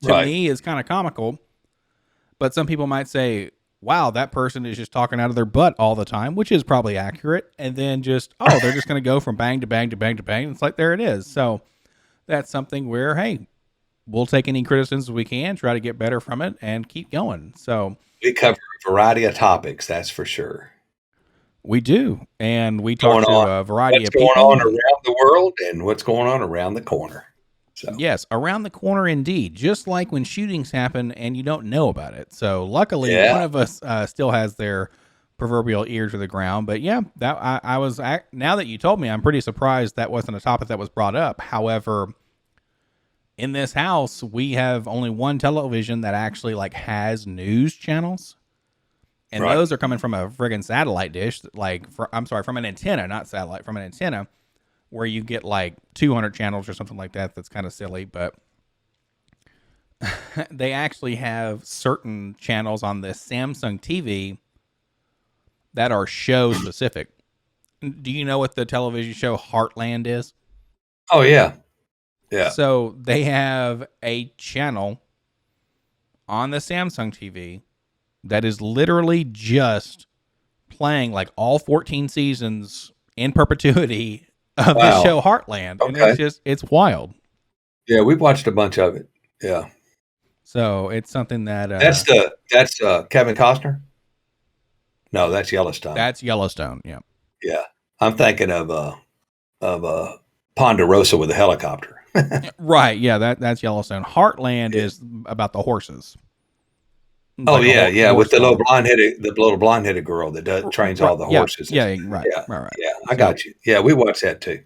B: to me is kind of comical. But some people might say, wow, that person is just talking out of their butt all the time, which is probably accurate. And then just, they're just going to go from bang to bang to bang to bang. It's like, there it is. So that's something where, hey, we'll take any criticisms we can, try to get better from it, and keep going. So
C: we cover a variety of topics, that's for sure.
B: We do. And we talk to a variety of people.
C: What's going on around the world and what's going on around the corner. So.
B: Yes, around the corner indeed. Just like when shootings happen and you don't know about it. So luckily, one of us still has their proverbial ear to the ground. But yeah, that I was now that you told me, I'm pretty surprised that wasn't a topic that was brought up. However, in this house, we have only one television that actually like has news channels, and those are coming from a friggin' satellite dish. From an antenna, not satellite, from an antenna. Where you get like 200 channels or something like that. That's kind of silly, but they actually have certain channels on the Samsung TV that are show specific. Do you know what the television show Heartland is?
C: Oh, yeah. Yeah.
B: So they have a channel on the Samsung TV that is literally just playing like all 14 seasons in perpetuity of the show Heartland.
C: Okay.
B: And it's wild.
C: Yeah, we've watched a bunch of it. Yeah.
B: So it's something that
C: that's Kevin Costner. No, that's Yellowstone.
B: That's Yellowstone. Yeah.
C: Yeah. I'm thinking of Ponderosa with a helicopter.
B: Right. Yeah. That's Yellowstone. Heartland is about the horses.
C: With the little blonde-headed girl that trains all the horses.
B: Yeah, right.
C: Yeah, I got you. Yeah, we watched that too.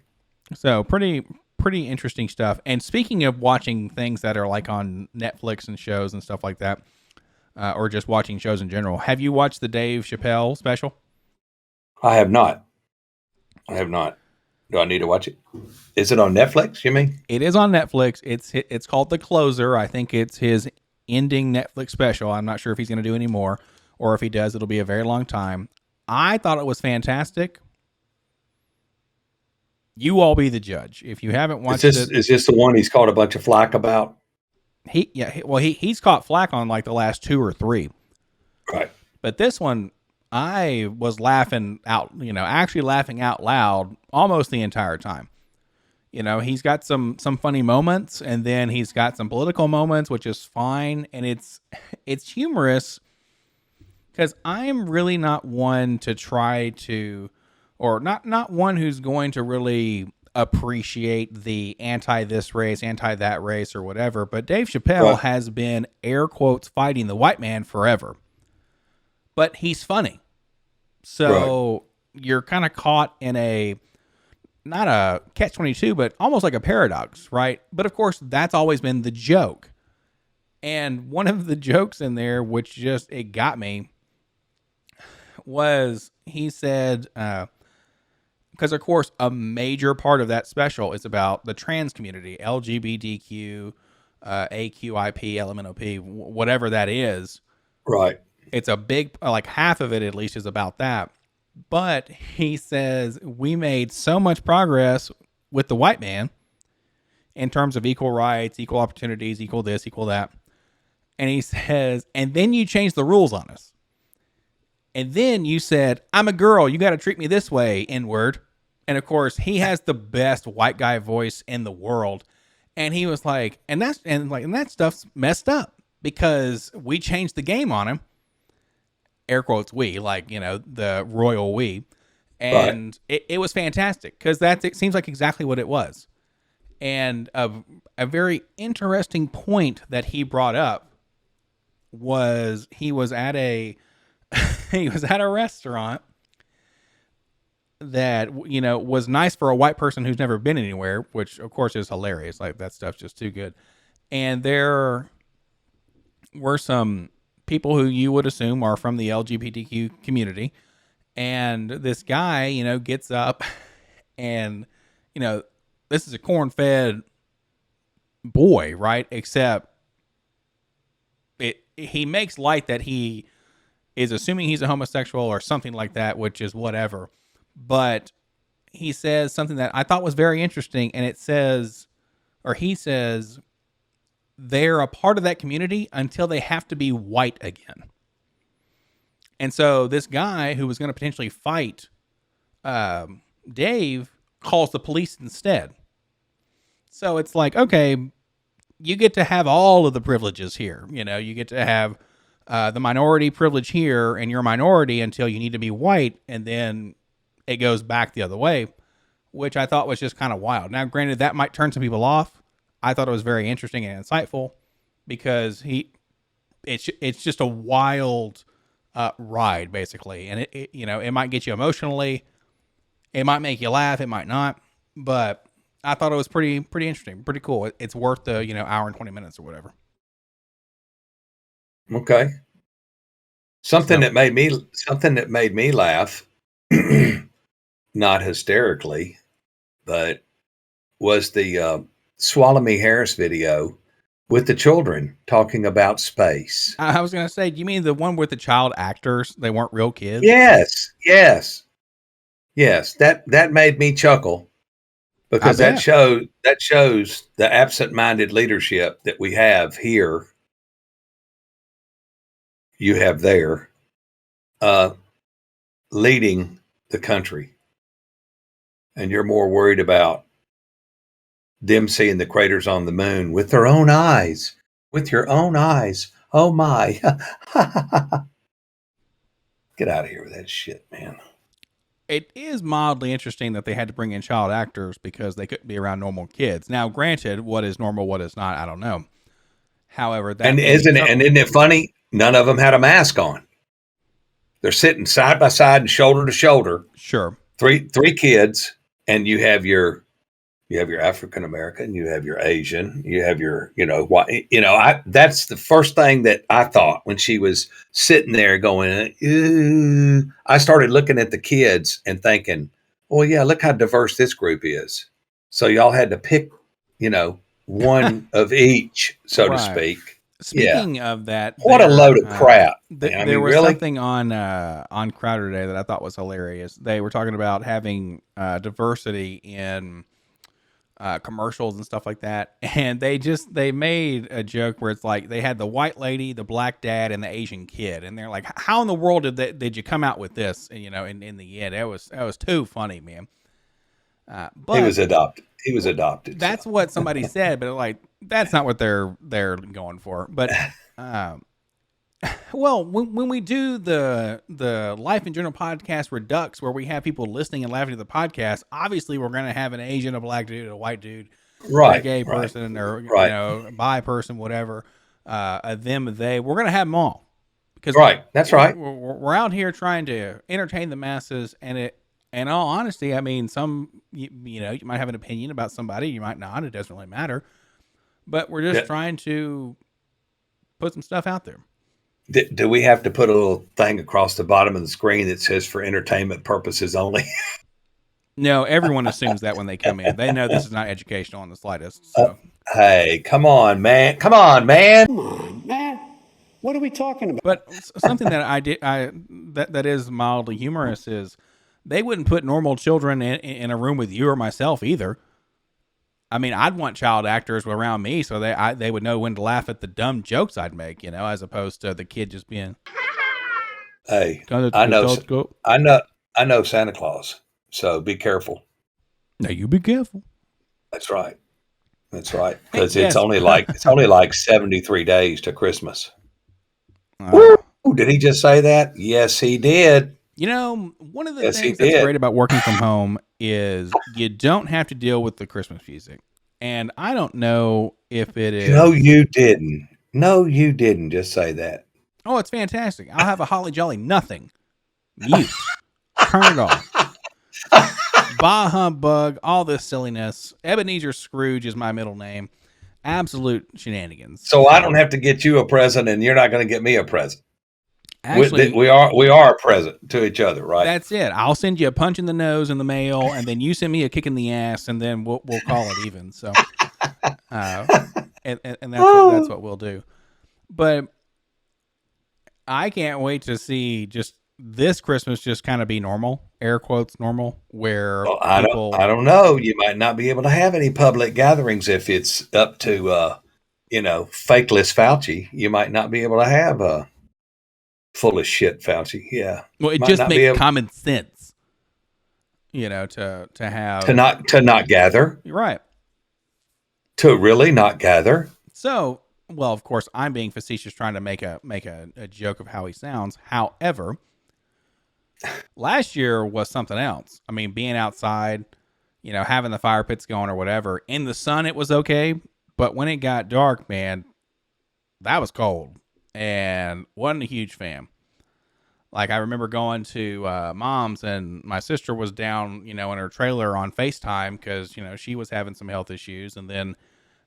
B: So pretty interesting stuff. And speaking of watching things that are like on Netflix and shows and stuff like that, or just watching shows in general, have you watched the Dave Chappelle special?
C: I have not. Do I need to watch it? Is it on Netflix, you mean?
B: It is on Netflix. It's called The Closer. I think it's his ending Netflix special. I'm not sure if he's going to do any more, or if he does, it'll be a very long time. I thought it was fantastic. You all be the judge. If you haven't watched it,
C: is this the one he's caught a bunch of flack about?
B: He's caught flack on like the last 2 or 3.
C: Right.
B: But this one, I was laughing out, actually laughing out loud almost the entire time. He's got some funny moments, and then he's got some political moments, which is fine. And it's humorous because I'm really not one to try to, or not one who's going to really appreciate the anti this race, anti that race or whatever. But Dave Chappelle has been air quotes fighting the white man forever, but he's funny. So you're kind of caught in not a catch-22, but almost like a paradox, right? But of course, that's always been the joke. And one of the jokes in there, which it got me, was he said, because of course, a major part of that special is about the trans community, LGBTQ, AQIP, LMNOP, whatever that is.
C: Right.
B: It's a big, like half of it at least is about that. But he says, we made so much progress with the white man in terms of equal rights, equal opportunities, equal this, equal that. And he says, and then you changed the rules on us. And then you said, I'm a girl, you got to treat me this way, N-word. And of course, he has the best white guy voice in the world. And he was like, and that stuff's messed up because we changed the game on him. Air quotes we, the royal we. And it was fantastic because it seems like exactly what it was. And a very interesting point that he brought up was he was at a restaurant that, you know, was nice for a white person who's never been anywhere, which of course is hilarious. Like, that stuff's just too good. And there were some people who you would assume are from the LGBTQ community. And this guy, you know, gets up and, you know, this is a corn-fed boy, right? Except he makes light that he is assuming he's a homosexual or something like that, which is whatever. But he says something that I thought was very interesting, and he says, they're a part of that community until they have to be white again. And so this guy who was going to potentially fight Dave calls the police instead. So it's like, okay, you get to have all of the privileges here. You know, you get to have the minority privilege here, and you're a minority until you need to be white, and then it goes back the other way, which I thought was just kind of wild. Now, granted, that might turn some people off. I thought it was very interesting and insightful because it's just a wild ride, basically. And it, you know, it might get you emotionally. It might make you laugh. It might not. But I thought it was pretty interesting, pretty cool. It's worth the, you know, hour and 20 minutes or whatever.
C: Okay. Something that made me laugh, not hysterically, but was the Swallow Me Harris video with the children talking about space.
B: I was going to say, do you mean the one with the child actors? They weren't real kids?
C: Yes. That made me chuckle because that shows the absent-minded leadership that we have here. You have there, leading the country, and you're more worried about them seeing the craters on the moon with their own eyes, with your own eyes. Oh my. Get out of here with that shit, man.
B: It is mildly interesting that they had to bring in child actors because they couldn't be around normal kids. Now, granted, what is normal, what is not, I don't know. However, that
C: isn't it funny? None of them had a mask on. They're sitting side by side and shoulder to shoulder.
B: Sure.
C: Three kids, and you have your African American, you have your Asian, you have your, that's the first thing that I thought when she was sitting there going, ew. I started looking at the kids and thinking, well, yeah, look how diverse this group is. So y'all had to pick, one of each, so to speak.
B: Speaking of that,
C: what a load of crap.
B: There was something on Crowder today that I thought was hilarious. They were talking about having diversity in commercials and stuff like that, and they made a joke where it's like they had the white lady, the black dad, and the Asian kid, and they're like, how in the world did you come out with this? And, in the end, that was too funny, man. But
C: he was adopted.
B: That's what somebody said, but like that's not what they're going for. But well, when we do the Life in General podcast Redux, where we have people listening and laughing to the podcast, obviously we're going to have an Asian, a black dude, a white dude, a gay person, or a bi person, whatever, a them, a they. We're going to have them all because
C: that's right.
B: We're out here trying to entertain the masses, and in all honesty, I mean, you might have an opinion about somebody, you might not. It doesn't really matter, but we're just trying to put some stuff out there.
C: Do we have to put a little thing across the bottom of the screen that says for entertainment purposes only?
B: No, everyone assumes that when they come in. They know this is not educational in the slightest. So.
C: Hey, come on, man. Come on, man.
D: What are we talking about?
B: But something that that is mildly humorous is they wouldn't put normal children in a room with you or myself either. I mean, I'd want child actors around me so they would know when to laugh at the dumb jokes I'd make, as opposed to the kid just being.
C: Hey, I know Santa Claus, so be careful.
B: Now you be careful.
C: That's right. Because it's only like 73 days to Christmas. Woo! Did he just say that? Yes, he did.
B: You know, one of the
C: Yes, he
B: things that's
C: did.
B: great about working from home is you don't have to deal with the Christmas music. And I don't know if it is.
C: No, you didn't. No, you didn't just say that.
B: Oh, it's fantastic. I'll have a holly jolly nothing. Mute. Turn it off. Bah humbug, all this silliness. Ebenezer Scrooge is my middle name. Absolute shenanigans.
C: So I don't have to get you a present, and you're not going to get me a present.
B: Actually,
C: we are a present to each other, right?
B: that's it. I'll send you a punch in the nose in the mail, and then you send me a kick in the ass, and then we'll call it even. So, and that's what we'll do. But I can't wait to see just this Christmas just kind of be normal, air quotes normal, where
C: I don't know. You might not be able to have any public gatherings if it's up to fakeless Fauci. You might not be able to have full of shit Fauci. Yeah.
B: Well, it
C: might
B: just
C: not be
B: makes
C: able
B: common sense, to have
C: to not gather,
B: You're right.
C: to really not gather.
B: So, well, of course, I'm being facetious, trying to make a joke of how he sounds. However, last year was something else. I mean, being outside, having the fire pits going or whatever. In the sun, it was okay. But when it got dark, man, that was cold. And wasn't a huge fan. Like, I remember going to Mom's, and my sister was down, in her trailer on FaceTime because, she was having some health issues. And then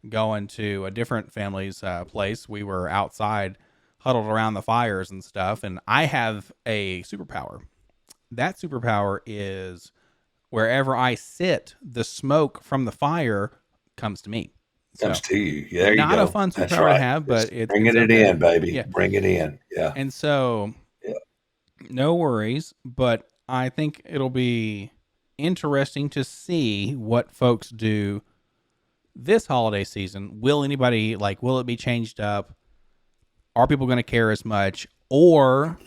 B: going to a different family's place, we were outside huddled around the fires and stuff. And I have a superpower. That superpower is wherever I sit, the smoke from the fire comes to me.
C: Comes to you. There you go.
B: Not a fun superpower to have, but it's
C: bringing it
B: okay.
C: in, baby.
B: Yeah.
C: Bring it in. Yeah.
B: And so, no worries. But I think it'll be interesting to see what folks do this holiday season. Will anybody, will it be changed up? Are people going to care as much? Or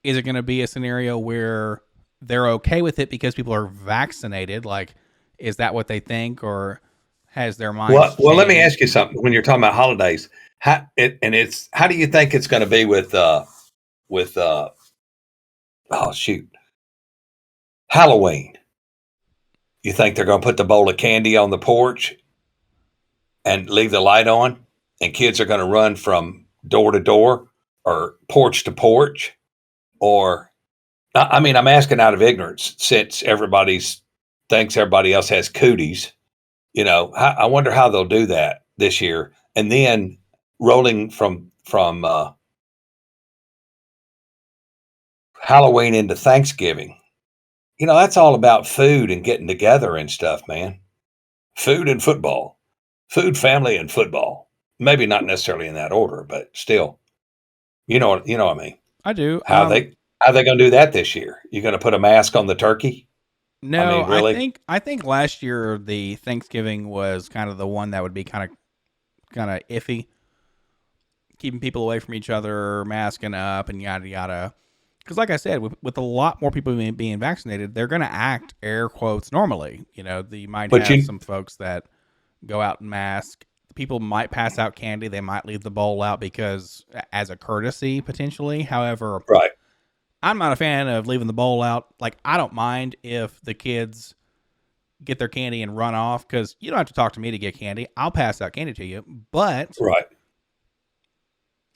B: is it going to be a scenario where they're okay with it because people are vaccinated? Like, is that what they think, or has their mind?
C: Well, let me ask you something. When you're talking about holidays, how do you think it's going to be with Halloween? You think they're going to put the bowl of candy on the porch and leave the light on, and kids are going to run from door to door or porch to porch? Or, I mean, I'm asking out of ignorance, since everybody thinks everybody else has cooties. I wonder how they'll do that this year. And then rolling from Halloween into Thanksgiving, that's all about food and getting together and stuff, man. Food and football, food, family, and football. Maybe not necessarily in that order, but still, you know what I mean.
B: I do.
C: How they going to do that this year? You going to put a mask on the turkey?
B: No,
C: I mean, really?
B: I think last year the Thanksgiving was kind of the one that would be kind of iffy, keeping people away from each other, masking up, and yada yada. Because, like I said, with a lot more people being vaccinated, they're going to act, air quotes, normally. You might have some folks that go out and mask. People might pass out candy. They might leave the bowl out because, as a courtesy, potentially. However,
C: right.
B: I'm not a fan of leaving the bowl out. Like, I don't mind if the kids get their candy and run off, because you don't have to talk to me to get candy. I'll pass out candy to you. But
C: right.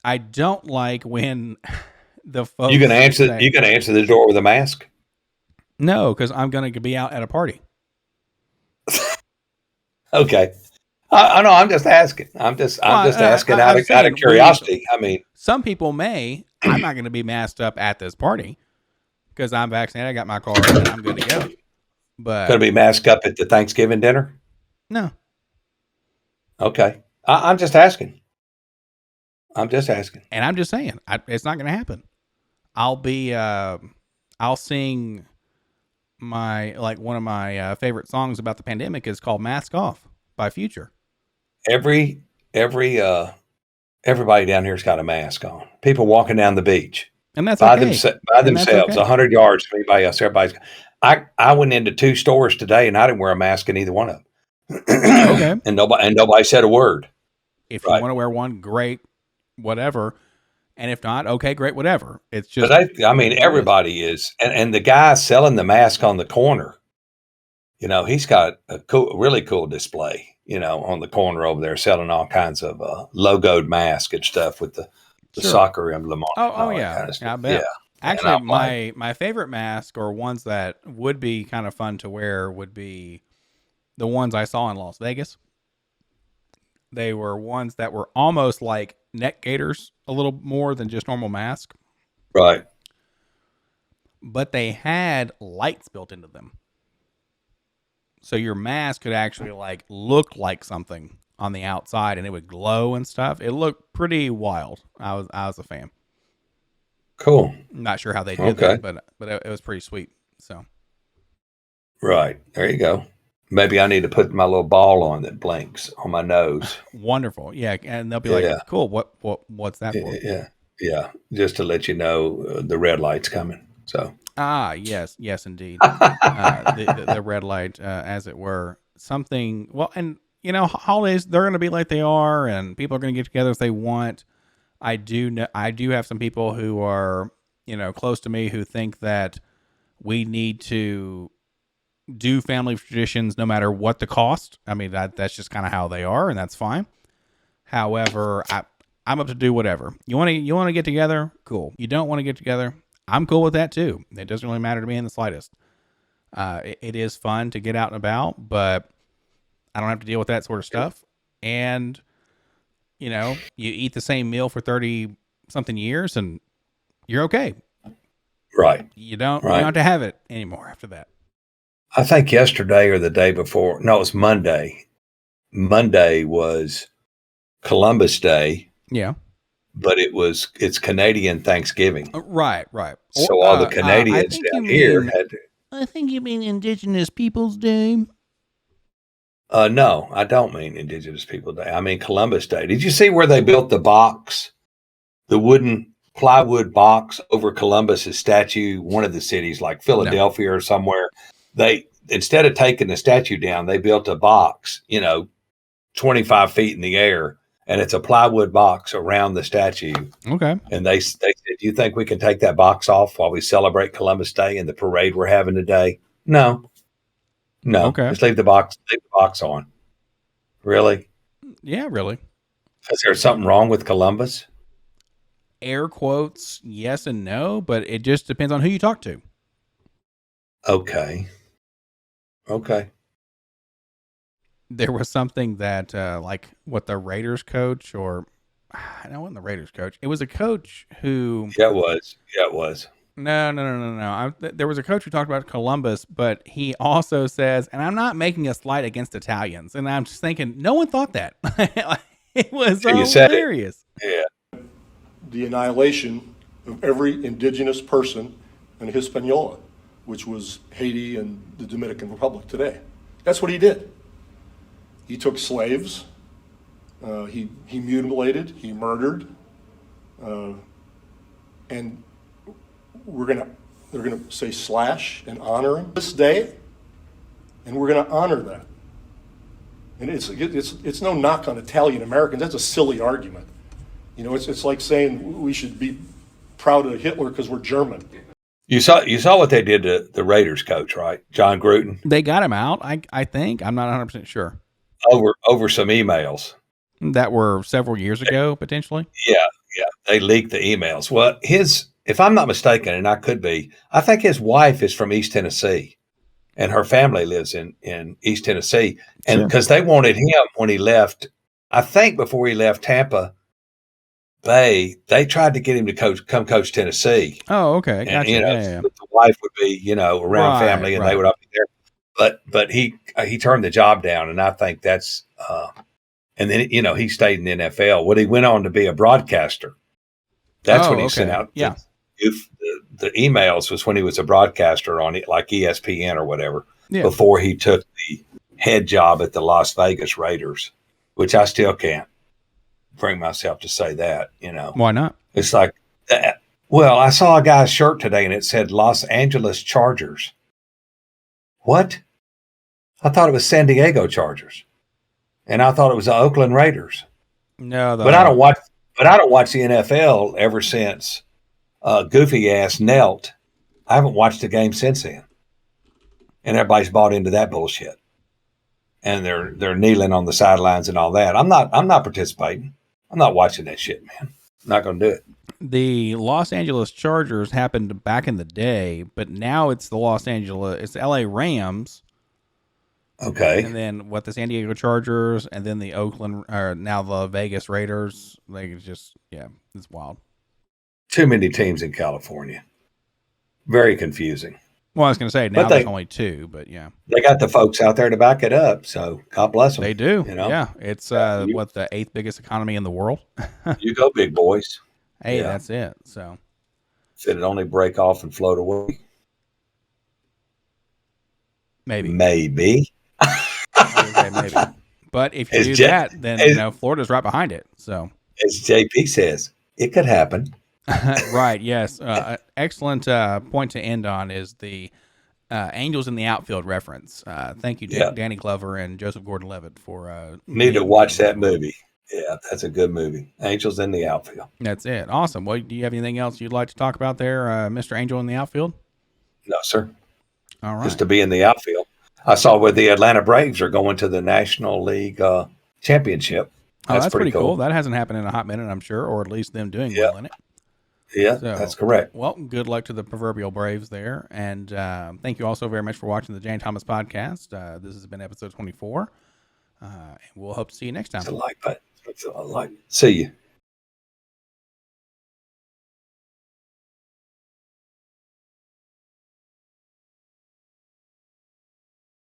B: I don't like when the folks
C: You gonna answer the door with a mask?
B: No, because I'm going to be out at a party.
C: Okay. I know. I'm just asking. I'm just asking out of curiosity. I mean,
B: some people may. I'm not going to be masked up at this party because I'm vaccinated. I got my card and I'm good to go. But
C: going to be masked up at the Thanksgiving dinner?
B: No.
C: Okay. I'm just asking. And
B: I'm just saying, it's not going to happen. I'll sing one of my favorite songs about the pandemic is called "Mask Off" by Future.
C: Everybody down here's got a mask on. People walking down the beach,
B: and that's
C: by
B: okay.
C: themselves, 100 yards from anybody else. Everybody's. I went into 2 stores today and I didn't wear a mask in either one of them.
B: Okay.
C: And nobody said a word.
B: If you want to wear one, great, whatever. And if not, okay, great, whatever. It's just,
C: But I mean, everybody is, and the guy selling the mask on the corner, he's got a really cool display, on the corner over there, selling all kinds of logoed mask and stuff with the
B: Sure.
C: soccer emblem on it and
B: Oh
C: all that
B: yeah.
C: kind of
B: Yeah, I
C: stuff.
B: bet.
C: Yeah.
B: Actually,
C: And I'm
B: my favorite mask, or ones that would be kind of fun to wear, would be the ones I saw in Las Vegas. They were ones that were almost like neck gaiters, a little more than just normal mask,
C: right.
B: but they had lights built into them. So your mask could actually like look like something on the outside, and it would glow and stuff. It looked pretty wild. I was a fan.
C: Cool.
B: I'm not sure how they did
C: Okay.
B: that, but it was pretty sweet. So
C: Right. There you go. Maybe I need to put my little ball on that blinks on my nose.
B: wonderful, yeah. And they'll be
C: Yeah.
B: like, "Cool, what's that for?"
C: Yeah. Yeah. Just to let you know the red light's coming. So.
B: Yes, indeed. The red light, as it were, something. Well, and holidays, they're going to be like they are, and people are going to get together if they want. I do have some people who are close to me who think that we need to do family traditions no matter what the cost. I mean, that's just kind of how they are, and that's fine. However, I'm up to do whatever. You want to get together? Cool. You don't want to get together? I'm cool with that too. It doesn't really matter to me in the slightest. It is fun to get out and about, but I don't have to deal with that sort of stuff. And, you eat the same meal for 30 something years and you're okay.
C: Right.
B: You don't
C: Right.
B: have to have it anymore after that.
C: I think yesterday or the day before, no, it was Monday. Monday was Columbus Day.
B: Yeah.
C: But it's Canadian Thanksgiving.
B: Right.
C: So all the Canadians down here had to.
B: I think you mean Indigenous Peoples Day.
C: No, I don't mean Indigenous People Day. I mean Columbus Day. Did you see where they built the box, the wooden plywood box over Columbus's statue? One of the cities, like Philadelphia or somewhere, they instead of taking the statue down, they built a box, 25 feet in the air. And it's a plywood box around the statue.
B: Okay.
C: And they said, "Do you think we can take that box off while we celebrate Columbus Day and the parade we're having today?" No.
B: Okay.
C: Just leave the box on. Really?
B: Yeah, really.
C: Is there something wrong with Columbus?
B: Air quotes, yes and no, but it just depends on who you talk to.
C: Okay.
B: There was something that, like, what the Raiders coach, or I know, wasn't the Raiders coach. It was a coach who.
C: Yeah, it was.
B: No. There was a coach who talked about Columbus, but he also says, and I'm not making a slight against Italians, and I'm just thinking, no one thought that. It was hilarious.
C: Yeah.
E: The annihilation of every indigenous person in Hispaniola, which was Haiti and the Dominican Republic today. That's what he did. He took slaves, he mutilated, he murdered, and they're gonna say slash and honor him this day, and we're gonna honor that. And it's no knock on Italian Americans. That's a silly argument. It's like saying we should be proud of Hitler because we're German.
C: You saw what they did to the Raiders coach, right? John Gruden.
B: They got him out, I think. I'm not 100% sure.
C: Over some emails
B: that were several years ago, potentially.
C: Yeah. They leaked the emails. Well, if I'm not mistaken, and I could be, I think his wife is from East Tennessee, and her family lives in East Tennessee. And because they wanted him when he left, I think before he left Tampa Bay, they tried to get him to come coach Tennessee.
B: Oh, okay. Gotcha.
C: And, the wife would be, around family, and they would all be there. But he turned the job down, and I think that's and then he stayed in the NFL. Well, he went on to be a broadcaster. That's when he sent out the emails, was when he was a broadcaster on it, like ESPN or whatever. Yeah. Before he took the head job at the Las Vegas Raiders, which I still can't bring myself to say that.
B: Why not?
C: It's like, well, I saw a guy's shirt today, and it said Los Angeles Chargers. What? I thought it was San Diego Chargers, and I thought it was the Oakland Raiders.
B: No,
C: but I don't But I don't watch the NFL ever since goofy ass knelt. I haven't watched a game since then, and everybody's bought into that bullshit. And they're kneeling on the sidelines and all that. I'm not participating. I'm not watching that shit, man. I'm not going to do it.
B: The Los Angeles Chargers happened back in the day, but now it's the LA Rams.
C: Okay.
B: And then the San Diego Chargers, and then the Oakland, or now the Vegas Raiders. It's wild.
C: Too many teams in California. Very confusing.
B: Well, I was going to say, now there's only two, but yeah.
C: They got the folks out there to back it up, so God bless them.
B: They do.
C: You know?
B: Yeah. It's the 8th biggest economy in the world?
C: You go, big boys.
B: Hey, that's it. So
C: if it'd only break off and float away.
B: Maybe.
C: Maybe.
B: But if you do that, then Florida's right behind it. So
C: as JP says, it could happen.
B: Right. Yes. Excellent point to end on is the Angels in the Outfield reference. Thank you, Danny Glover and Joseph Gordon-Levitt for.
C: Need to watch that movie. Yeah, that's a good movie. Angels in the Outfield.
B: That's it. Awesome. Well, do you have anything else you'd like to talk about there, Mr. Angel in the Outfield?
C: No, sir.
B: All right.
C: Just to be in the outfield. I saw where the Atlanta Braves are going to the National League Championship.
B: That's pretty cool. That hasn't happened in a hot minute, I'm sure, or at least them doing well in it.
C: Yeah, that's correct.
B: Well, good luck to the proverbial Braves there. And thank you also very much for watching the Jay and Thomas podcast. This has been episode 24. And we'll hope to see you next time.
C: It's a like button. See you.